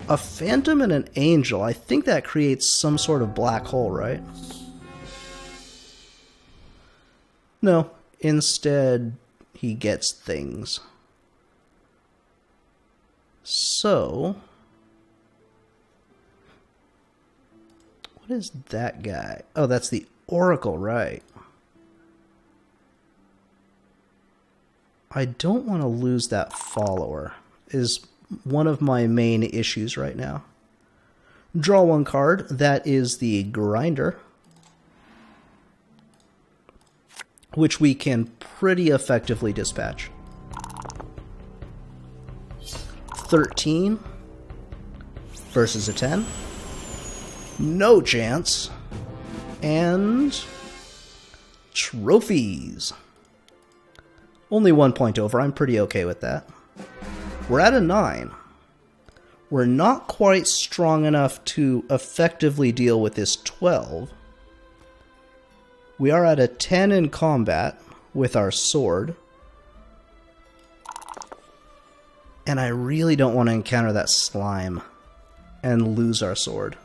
A phantom and an angel. I think that creates some sort of black hole, right? No. Instead, he gets things. So, what is that guy? Oh, that's the Oracle, right. I don't want to lose that follower, is one of my main issues right now. Draw one card. That is the Grinder, which we can pretty effectively dispatch. 13 versus a 10. No chance. And trophies. Only 1 point over. I'm pretty okay with that. We're at a 9. We're not quite strong enough to effectively deal with this 12. We are at a 10 in combat with our sword. And I really don't want to encounter that slime and lose our sword.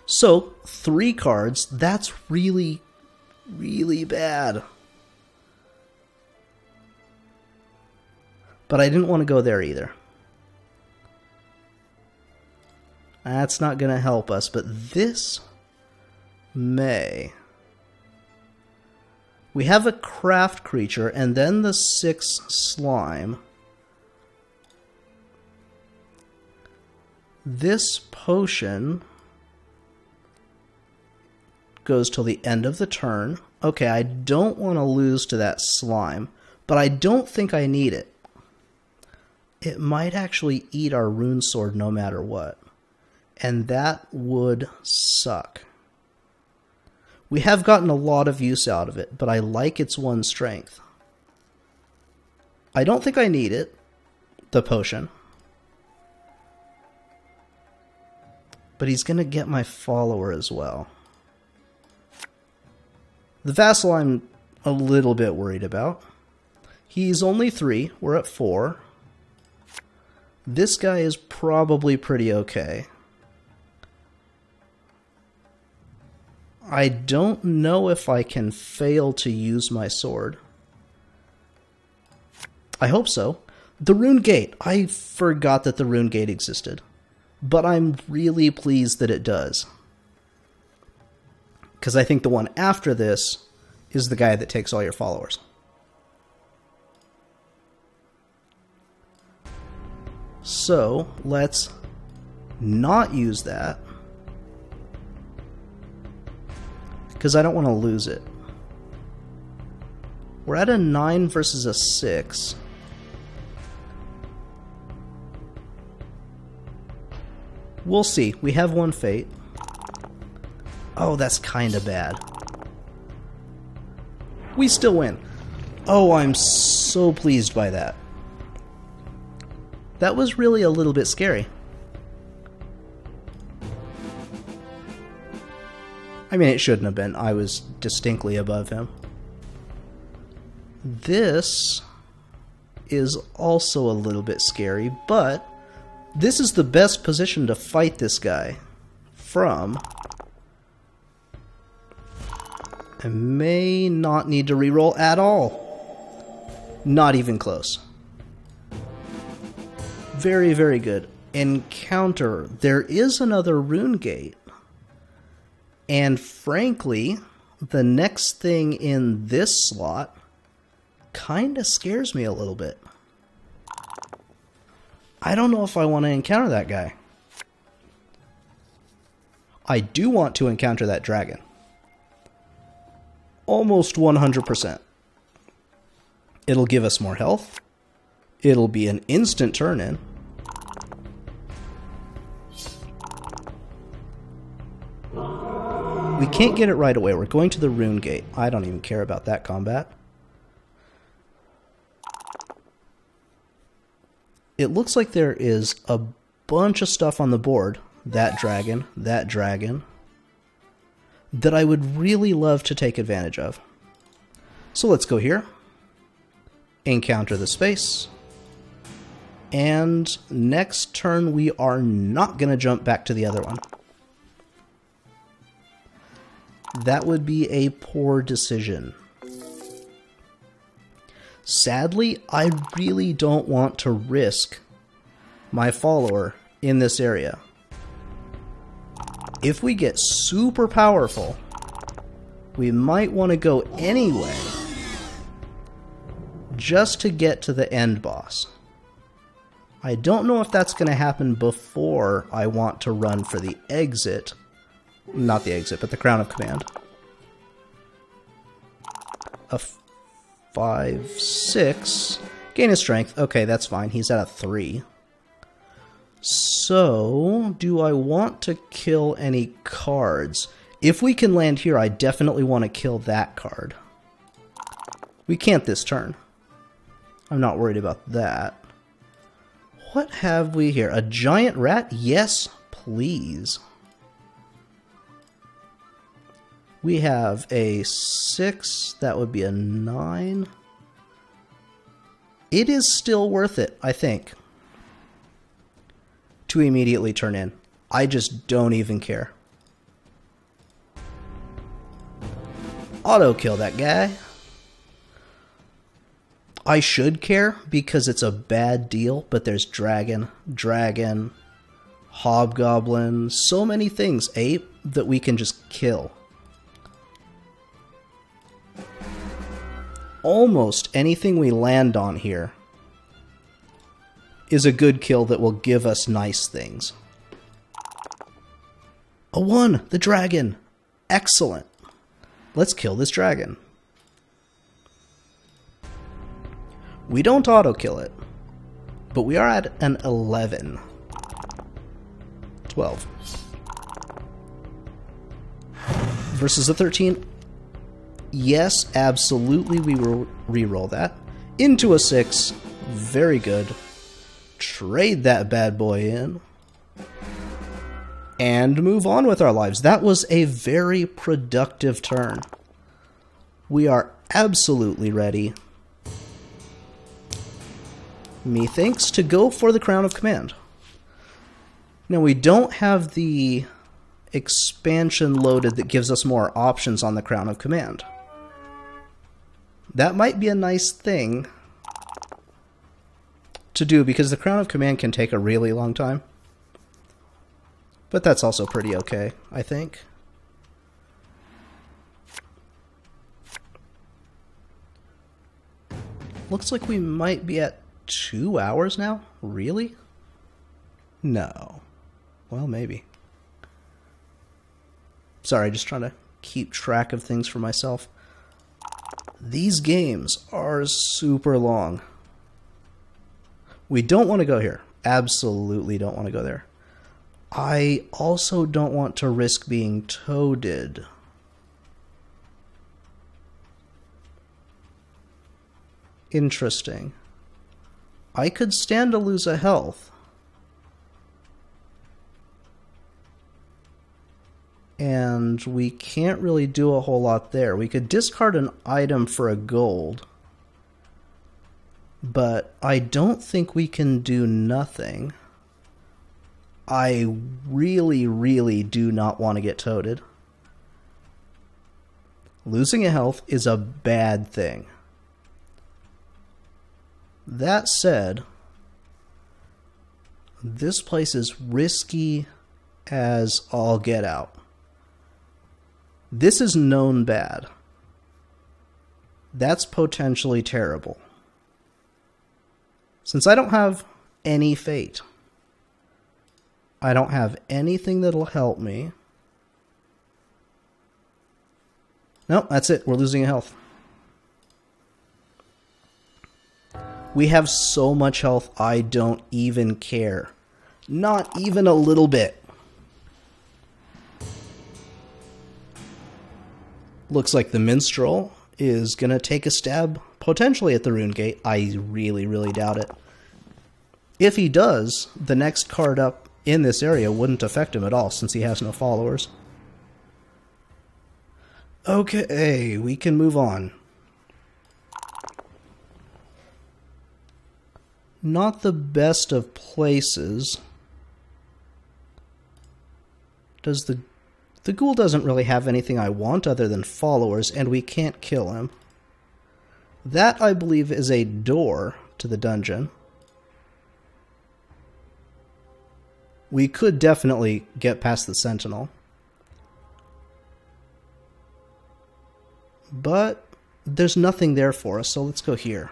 So, 3 cards, that's really, really bad. But I didn't want to go there either. That's not going to help us, but this may. We have a craft creature, and then the 6 slime. This potion goes till the end of the turn. Okay, I don't want to lose to that slime, but I don't think I need it. It might actually eat our rune sword no matter what, and that would suck. We have gotten a lot of use out of it, but I like its 1 strength. I don't think I need it, the potion. But he's going to get my follower as well. The Vassal I'm a little bit worried about. He's only 3, we're at 4. This guy is probably pretty okay. I don't know if I can fail to use my sword. I hope so. The Rune Gate. I forgot that the Rune Gate existed. But I'm really pleased that it does. Because I think the one after this is the guy that takes all your followers. So, let's not use that. Because I don't want to lose it. We're at a 9 versus a 6. We'll see. We have 1 fate. Oh, that's kind of bad. We still win. Oh, I'm so pleased by that. That was really a little bit scary. I mean, it shouldn't have been. I was distinctly above him. This is also a little bit scary, but this is the best position to fight this guy from. I may not need to reroll at all. Not even close. Very, very good. Encounter. There is another Rune Gate. And frankly, the next thing in this slot kind of scares me a little bit. I don't know if I want to encounter that guy. I do want to encounter that dragon. Almost 100%. It'll give us more health. It'll be an instant turn-in. We can't get it right away. We're going to the Rune Gate. I don't even care about that combat. It looks like there is a bunch of stuff on the board. That dragon, that I would really love to take advantage of. So let's go here. Encounter the space. And next turn we are not going to jump back to the other one. That would be a poor decision. Sadly, I really don't want to risk my follower in this area. If we get super powerful, we might want to go anyway, just to get to the end boss. I don't know if that's going to happen before I want to run for the exit. Not the exit, but the Crown of Command. A 5, 6. Gain his strength. Okay, that's fine. He's at a 3. So, do I want to kill any cards? If we can land here, I definitely want to kill that card. We can't this turn. I'm not worried about that. What have we here? A giant rat? Yes, please. We have a 6. That would be a 9. It is still worth it, I think, to immediately turn in. I just don't even care. Auto kill that guy. I should care because it's a bad deal, but there's dragon, hobgoblin, so many things, ape, that we can just kill. Almost anything we land on here is a good kill that will give us nice things. A 1! The dragon! Excellent! Let's kill this dragon. We don't auto-kill it, but we are at an 11. 12. Versus a 13. Yes, absolutely, we will re-roll that. Into a 6. Very good. Trade that bad boy in. And move on with our lives. That was a very productive turn. We are absolutely ready, methinks, to go for the Crown of Command. Now, we don't have the expansion loaded that gives us more options on the Crown of Command. That might be a nice thing to do, because the Crown of Command can take a really long time. But that's also pretty okay, I think. Looks like we might be at 2 hours now? Really? No. Well, maybe. Sorry, just trying to keep track of things for myself. These games are super long. We don't want to go here. Absolutely don't want to go there. I also don't want to risk being toaded. Interesting. I could stand to lose a health. And we can't really do a whole lot there. We could discard an item for a gold. But I don't think we can do nothing. I really, really do not want to get toaded. Losing a health is a bad thing. That said, this place is risky as all get out. This is known bad. That's potentially terrible. Since I don't have any fate, I don't have anything that'll help me. Nope, that's it. We're losing health. We have so much health, I don't even care. Not even a little bit. Looks like the minstrel is going to take a stab, potentially at the rune gate. I really, really doubt it. If he does, the next card up in this area wouldn't affect him at all, since he has no followers. Okay, we can move on. Not the best of places. The ghoul doesn't really have anything I want other than followers, and we can't kill him. That, I believe, is a door to the dungeon. We could definitely get past the sentinel. But there's nothing there for us, so let's go here.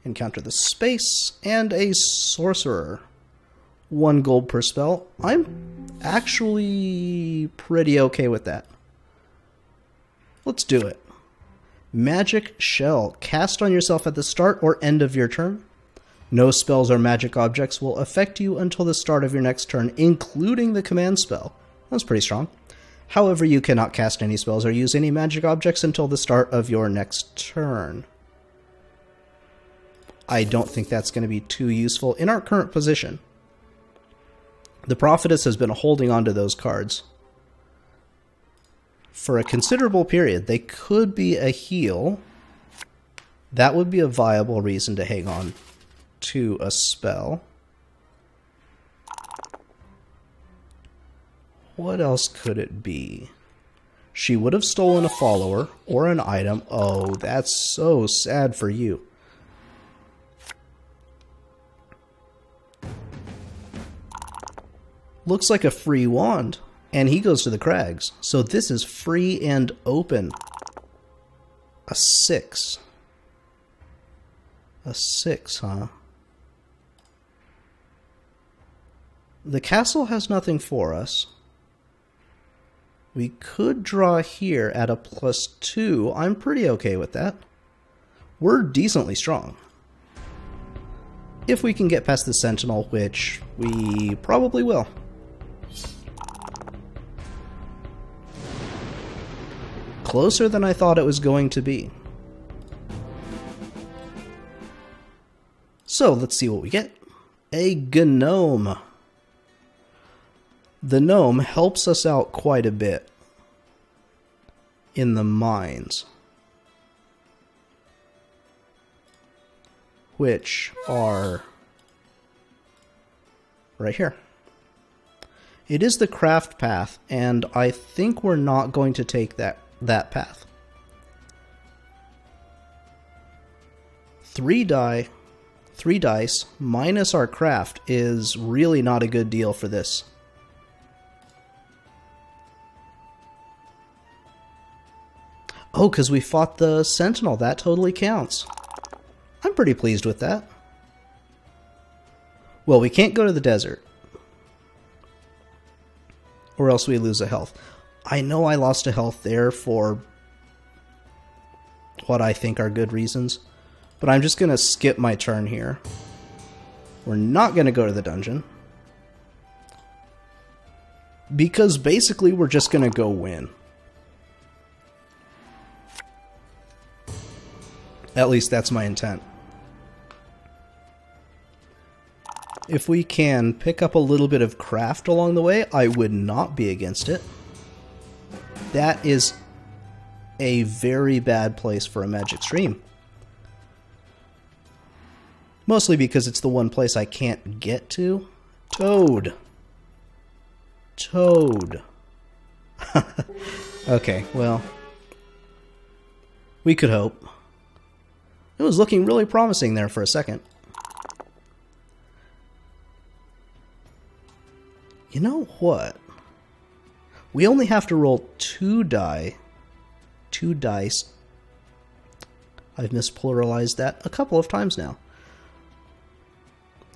encounter the space, and a sorcerer. 1 gold per spell. I'm actually pretty okay with that. Let's do it. Magic Shell. Cast on yourself at the start or end of your turn. No spells or magic objects will affect you until the start of your next turn, including the command spell. That's pretty strong. However, you cannot cast any spells or use any magic objects until the start of your next turn. I don't think that's going to be too useful in our current position. The Prophetess has been holding on to those cards for a considerable period. They could be a heal. That would be a viable reason to hang on to a spell. What else could it be? She would have stolen a follower or an item. Oh, that's so sad for you. Looks like a free wand, and he goes to the crags. So this is free and open. A 6. A 6, huh? The castle has nothing for us. We could draw here at a +2. I'm pretty okay with that. We're decently strong. If we can get past the Sentinel, which we probably will. Closer than I thought it was going to be. So, let's see what we get. A gnome. The gnome helps us out quite a bit in the mines, which are right here. It is the craft path, and I think we're not going to take that path. 3 dice minus our craft is really not a good deal for this. Oh, because we fought the Sentinel. That totally counts. I'm pretty pleased with that. Well, we can't go to the desert, or else we lose a health. I know I lost a health there for what I think are good reasons, but I'm just going to skip my turn here. We're not going to go to the dungeon, because basically we're just going to go win. At least that's my intent. If we can pick up a little bit of craft along the way, I would not be against it. That is a very bad place for a magic stream. Mostly because it's the one place I can't get to. Toad. Toad. Okay, well, we could hope. It was looking really promising there for a second. You know what? We only have to roll 2 dice. I've mispluralized that a couple of times now.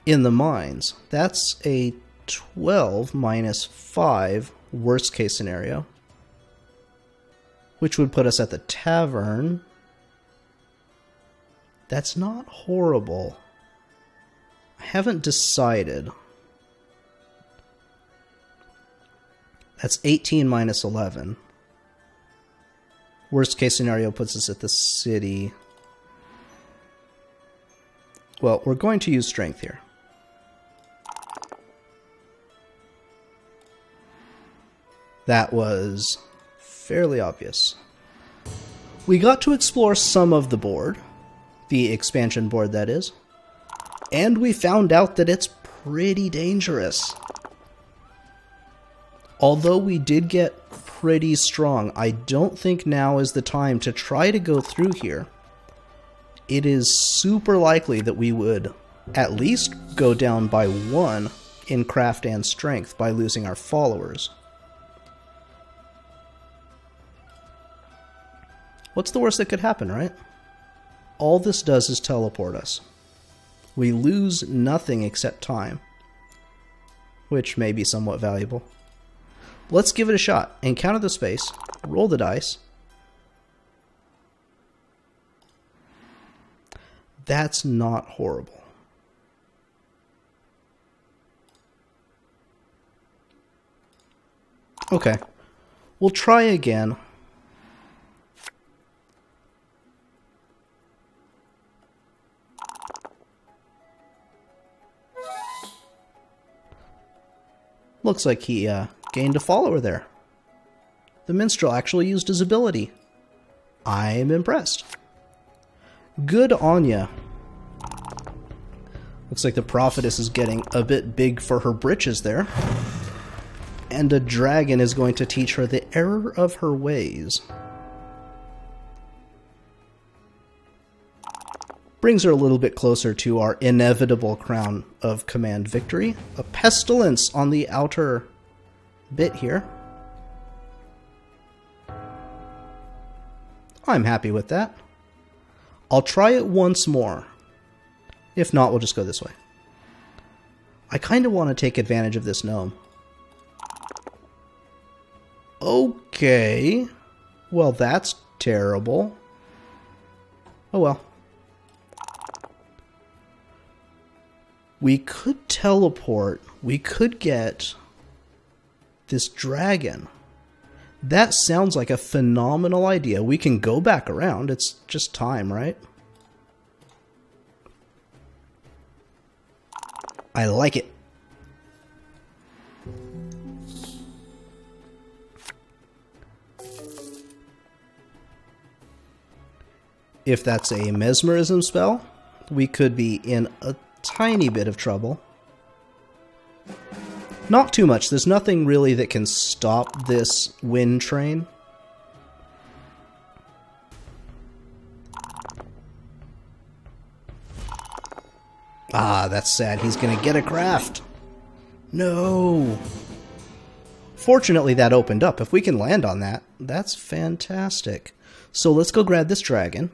In the mines. That's a 12 minus 5 worst case scenario, which would put us at the tavern. That's not horrible. I haven't decided. That's 18 minus 11. Worst case scenario puts us at the city. Well, we're going to use strength here. That was fairly obvious. We got to explore some of the board. The expansion board, that is. And we found out that it's pretty dangerous. Although we did get pretty strong, I don't think now is the time to try to go through here. It is super likely that we would at least go down by 1 in craft and strength by losing our followers. What's the worst that could happen, right? All this does is teleport us. We lose nothing except time, which may be somewhat valuable. Let's give it a shot. Encounter the space, roll the dice. That's not horrible. Okay, we'll try again. Looks like he gained a follower there. The minstrel actually used his ability. I'm impressed. Good on ya. Looks like the prophetess is getting a bit big for her britches there. And a dragon is going to teach her the error of her ways. Brings her a little bit closer to our inevitable crown of command victory. A pestilence on the outer bit here. I'm happy with that. I'll try it once more. If not, we'll just go this way. I kind of want to take advantage of this gnome. Okay. Well, that's terrible. Oh well. We could teleport. We could get this dragon. That sounds like a phenomenal idea. We can go back around. It's just time, right? I like it. If that's a mesmerism spell, we could be in a tiny bit of trouble. Not too much. There's nothing really that can stop this wind train. Ah, that's sad. He's gonna get a craft. No. Fortunately, that opened up. If we can land on that, that's fantastic. So let's go grab this dragon.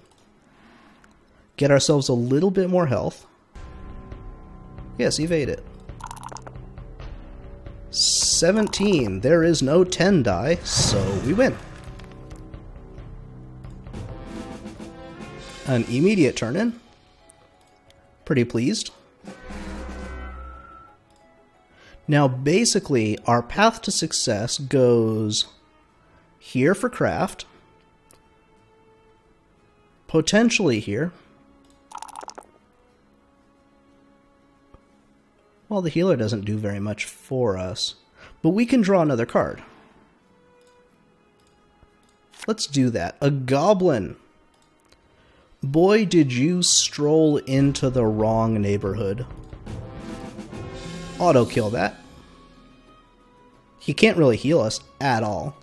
Get ourselves a little bit more health. Yes, evade it. 17. There is no 10 die, so we win. An immediate turn-in. Pretty pleased. Now, basically, our path to success goes here for craft. Potentially here. Well, the healer doesn't do very much for us, but we can draw another card. Let's do that. A goblin. Boy, did you stroll into the wrong neighborhood. Auto-kill that. He can't really heal us at all,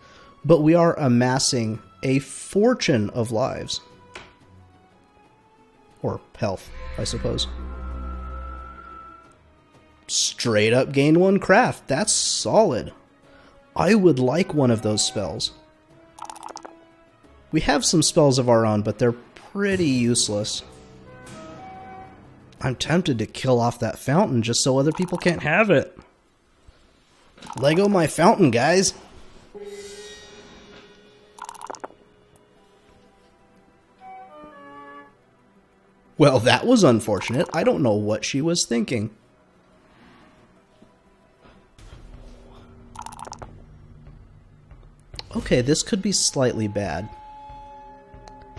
but we are amassing a fortune of lives. Or health, I suppose. Straight up gain 1 craft. That's solid. I would like one of those spells. We have some spells of our own, but they're pretty useless. I'm tempted to kill off that fountain just so other people can't have it. Lego my fountain, guys. Well, that was unfortunate. I don't know what she was thinking. Okay, this could be slightly bad.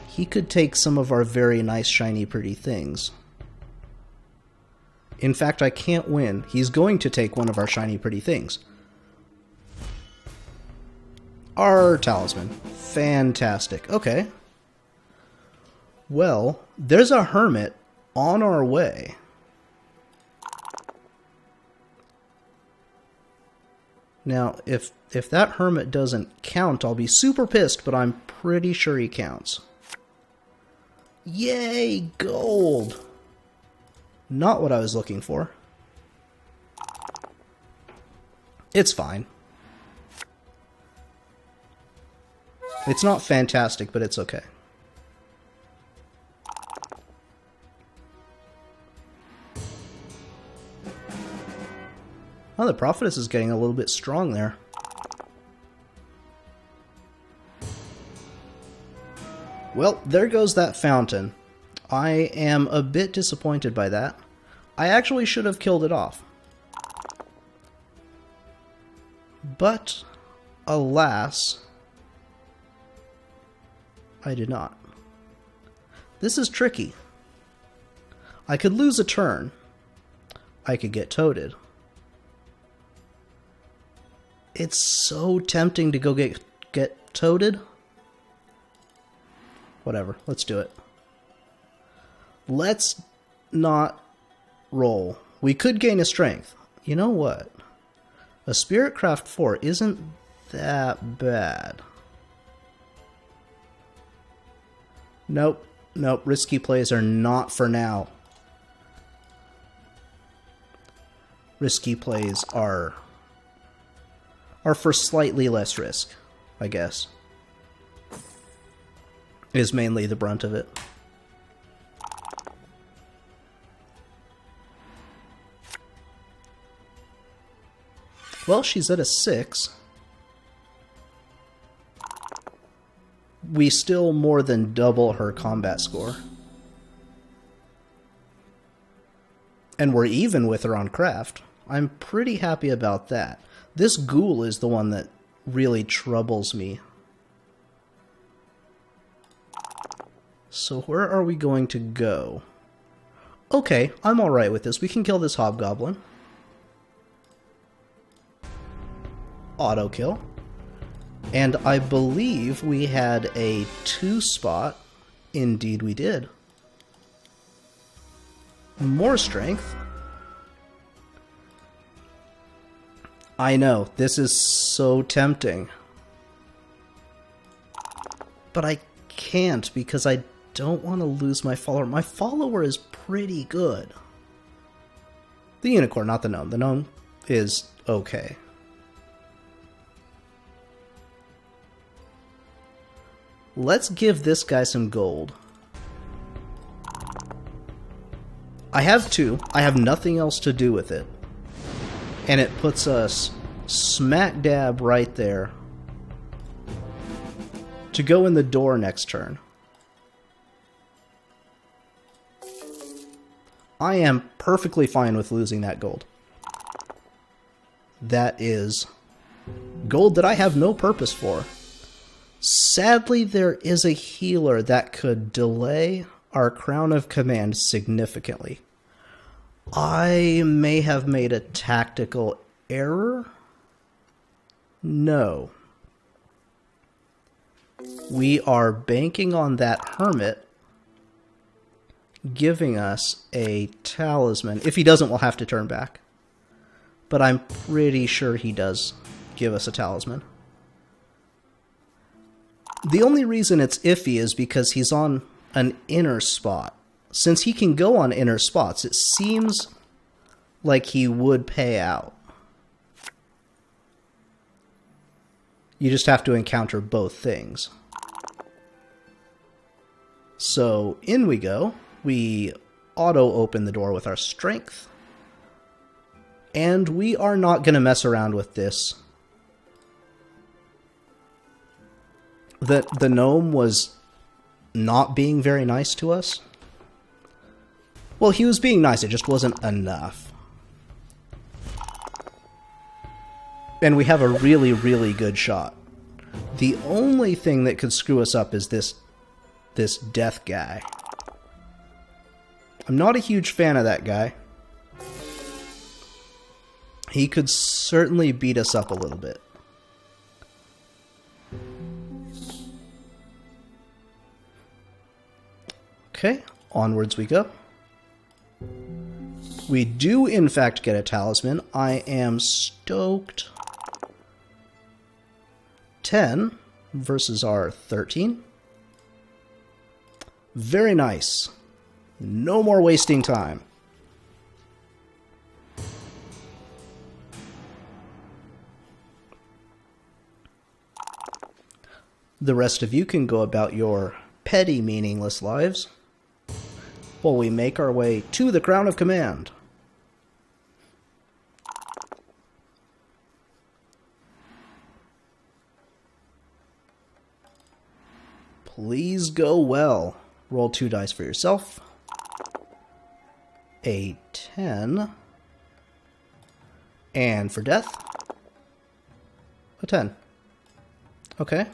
He could take some of our very nice, shiny, pretty things. In fact, I can't win. He's going to take one of our shiny, pretty things. Our talisman. Fantastic. Okay. Well, there's a hermit on our way. Now, if that hermit doesn't count, I'll be super pissed, but I'm pretty sure he counts. Yay, gold! Not what I was looking for. It's fine. It's not fantastic, but it's okay. Oh, the prophetess is getting a little bit strong there. Well, there goes that fountain. I am a bit disappointed by that. I actually should have killed it off. But, alas, I did not. This is tricky. I could lose a turn. I could get toaded. It's so tempting to go get toaded. Whatever, let's do it. Let's not roll. We could gain a strength. You know what? A Spiritcraft 4 isn't that bad. Nope. Nope. Risky plays are not for now. Risky plays are for slightly less risk, I guess. Is mainly the brunt of it. Well, she's at a 6. We still more than double her combat score. And we're even with her on craft. I'm pretty happy about that. This ghoul is the one that really troubles me. So where are we going to go? Okay, I'm alright with this. We can kill this hobgoblin. Auto kill. And I believe we had a 2 spot. Indeed we did. More strength. I know, this is so tempting. But I can't because I don't want to lose my follower. My follower is pretty good. The unicorn, not the gnome. The gnome is okay. Let's give this guy some gold. I have 2. I have nothing else to do with it. And it puts us smack dab right there to go in the door next turn. I am perfectly fine with losing that gold. That is gold that I have no purpose for. Sadly, there is a healer that could delay our Crown of Command significantly. I may have made a tactical error? No. We are banking on that hermit giving us a talisman. If he doesn't, we'll have to turn back. But I'm pretty sure he does give us a talisman. The only reason it's iffy is because he's on an inner spot. Since he can go on inner spots, it seems like he would pay out. You just have to encounter both things. So in we go. We auto-open the door with our strength. And we are not going to mess around with this. The gnome was not being very nice to us. Well, he was being nice, it just wasn't enough. And we have a really, really good shot. The only thing that could screw us up is this death guy. I'm not a huge fan of that guy. He could certainly beat us up a little bit. Okay, onwards we go. We do, in fact, get a talisman. I am stoked. 10 versus our 13. Very nice. No more wasting time. The rest of you can go about your petty, meaningless lives while we make our way to the Crown of Command. Please go well. Roll 2 dice for yourself. A 10. And for death, a 10. Okay.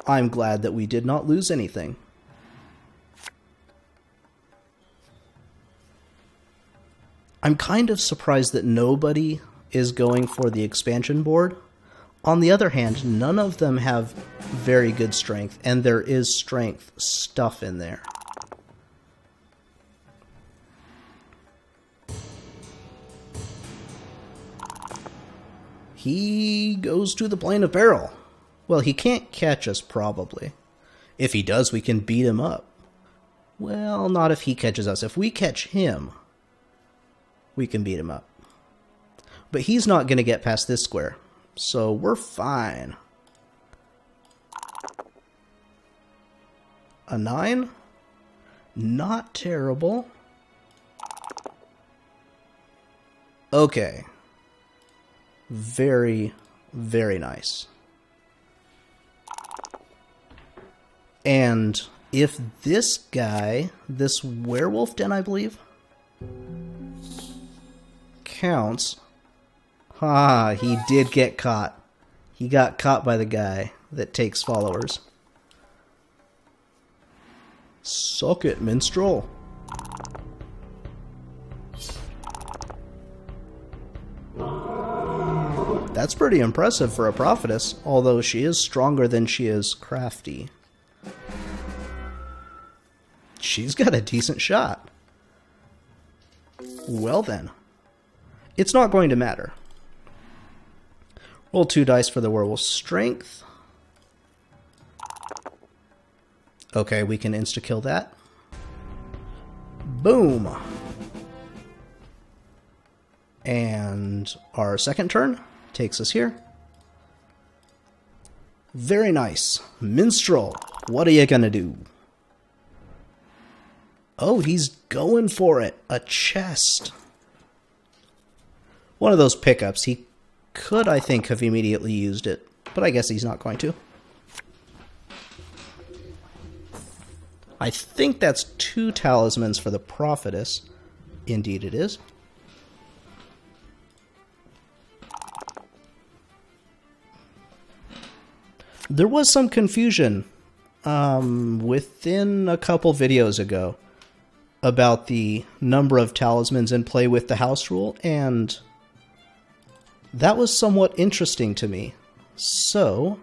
I'm glad that we did not lose anything. I'm kind of surprised that nobody is going for the expansion board. On the other hand, none of them have very good strength, and there is strength stuff in there. He goes to the plane of peril. Well, he can't catch us, probably. If he does, we can beat him up. Well, not if he catches us. If we catch him, we can beat him up. But he's not going to get past this square, so we're fine. A 9? Not terrible. Okay. Very, very nice. And if this guy, this werewolf den, I believe, counts. Ah, he did get caught. He got caught by the guy that takes followers. Suck it, minstrel. That's pretty impressive for a prophetess, although she is stronger than she is crafty. She's got a decent shot. Well then. It's not going to matter. Roll 2 dice for the werewolf's strength. Okay, we can insta-kill that. Boom! And our second turn takes us here. Very nice. Minstrel, what are you gonna do? Oh, he's going for it. A chest. One of those pickups. He could, I think, have immediately used it, but I guess he's not going to. I think that's 2 talismans for the prophetess. Indeed it is. There was some confusion within a couple videos ago about the number of talismans in play with the house rule, and that was somewhat interesting to me. So,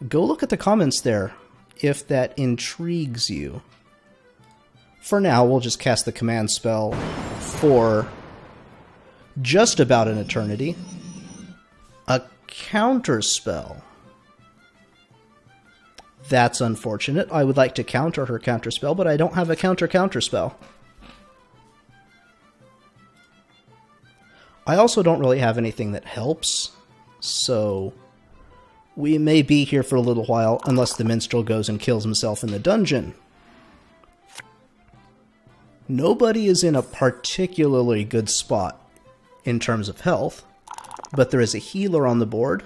go look at the comments there if that intrigues you. For now, we'll just cast the command spell for just about an eternity. A counter spell. That's unfortunate. I would like to counter her counter spell, but I don't have a counter spell. I also don't really have anything that helps, so we may be here for a little while unless the minstrel goes and kills himself in the dungeon. Nobody is in a particularly good spot in terms of health, but there is a healer on the board.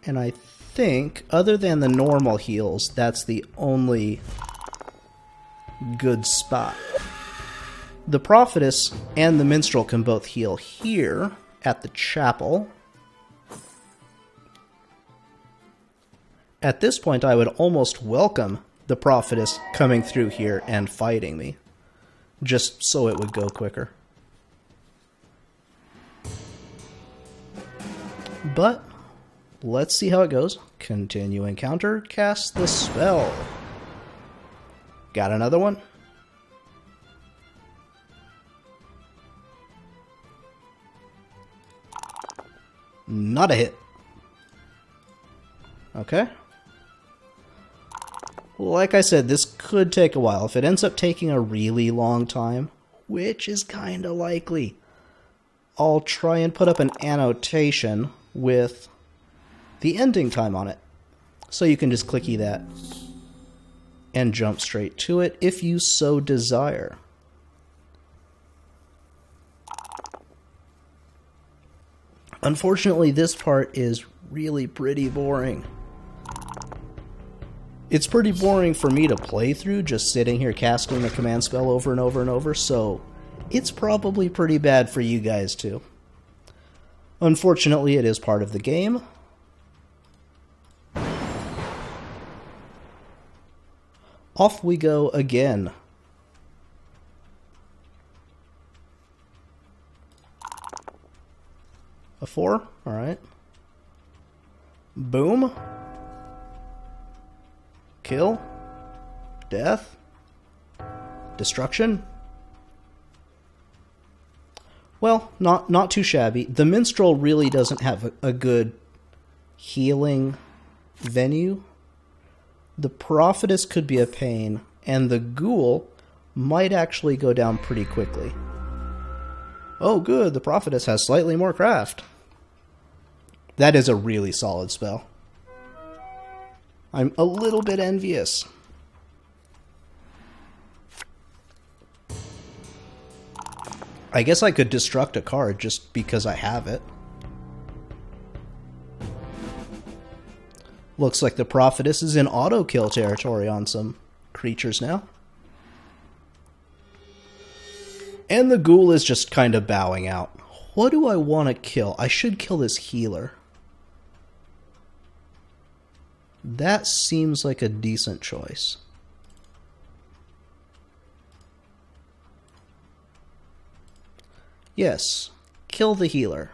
And I think, other than the normal heals, that's the only good spot. The prophetess and the minstrel can both heal here at the chapel. At this point, I would almost welcome the prophetess coming through here and fighting me, just so it would go quicker. But let's see how it goes. Continue encounter, cast the spell. Got another one? Not a hit. Okay. Like I said, this could take a while. If it ends up taking a really long time, which is kind of likely, I'll try and put up an annotation with the ending time on it. So you can just clicky that and jump straight to it if you so desire. Unfortunately, this part is really pretty boring. It's pretty boring for me to play through, just sitting here casting the command spell over and over and over, so it's probably pretty bad for you guys too. Unfortunately, it is part of the game. Off we go again. A 4? Alright. Boom. Kill. Death. Destruction. Well, not too shabby. The Minstrel really doesn't have a good healing venue. The Prophetess could be a pain, and the Ghoul might actually go down pretty quickly. Oh good, the Prophetess has slightly more craft. That is a really solid spell. I'm a little bit envious. I guess I could destruct a card just because I have it. Looks like the Prophetess is in auto-kill territory on some creatures now. And the Ghoul is just kind of bowing out. What do I want to kill? I should kill this healer. That seems like a decent choice. Yes, kill the healer.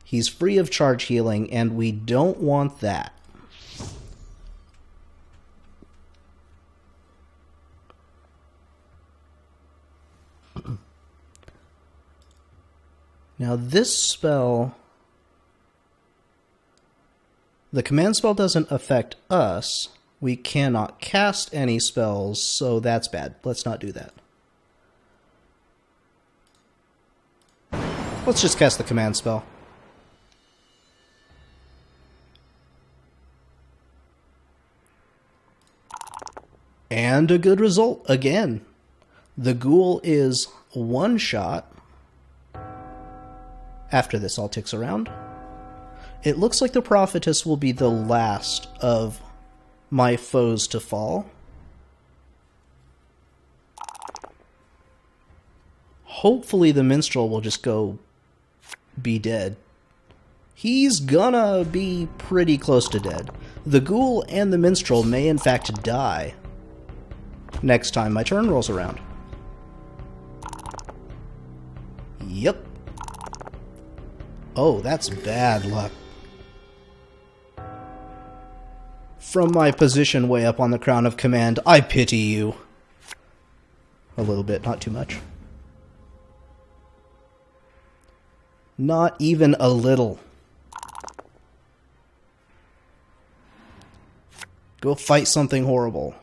He's free of charge healing, and we don't want that. Now this spell, the command spell doesn't affect us. We cannot cast any spells, so that's bad. Let's not do that. Let's just cast the command spell. And a good result again. The Ghoul is one shot. After this all ticks around. It looks like the Prophetess will be the last of my foes to fall. Hopefully the Minstrel will just go be dead. He's gonna be pretty close to dead. The Ghoul and the Minstrel may in fact die next time my turn rolls around. Yep. Oh, that's bad luck. From my position way up on the Crown of Command, I pity you. A little bit, not too much. Not even a little. Go fight something horrible.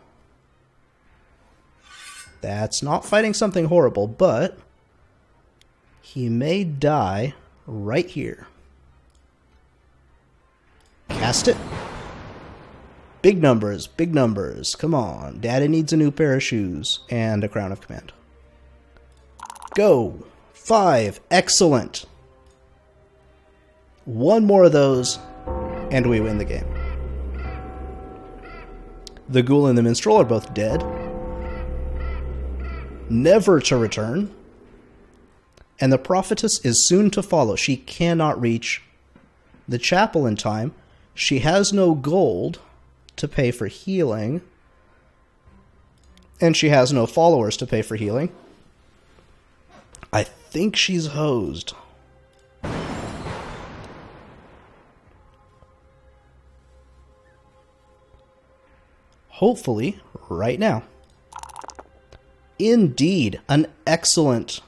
That's not fighting something horrible, but he may die right here. Cast it. Big numbers, big numbers. Come on. Daddy needs a new pair of shoes and a Crown of Command. Go. 5. Excellent. One more of those, and we win the game. The Ghoul and the Minstrel are both dead. Never to return. And the Prophetess is soon to follow. She cannot reach the chapel in time. She has no gold to pay for healing. And she has no followers to pay for healing. I think she's hosed. Hopefully, right now. Indeed, an excellent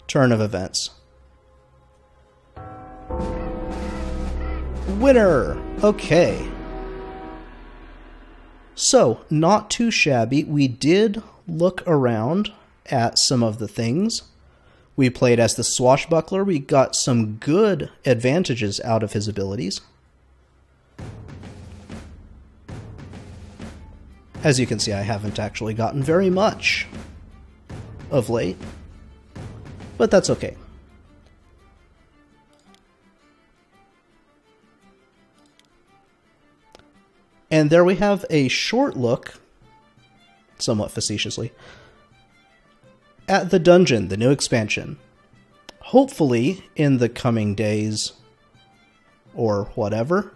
turn of events. Winner! Okay. So, not too shabby. We did look around at some of the things. We played as the Swashbuckler. We got some good advantages out of his abilities. As you can see, I haven't actually gotten very much of late. But that's okay. And there we have a short look, somewhat facetiously, at the dungeon, the new expansion. Hopefully, in the coming days, or whatever,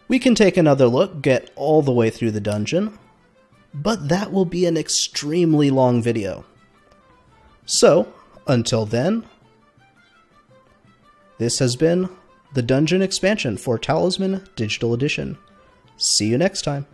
we can take another look, get all the way through the dungeon, but that will be an extremely long video. So, until then, this has been the dungeon expansion for Talisman Digital Edition. See you next time.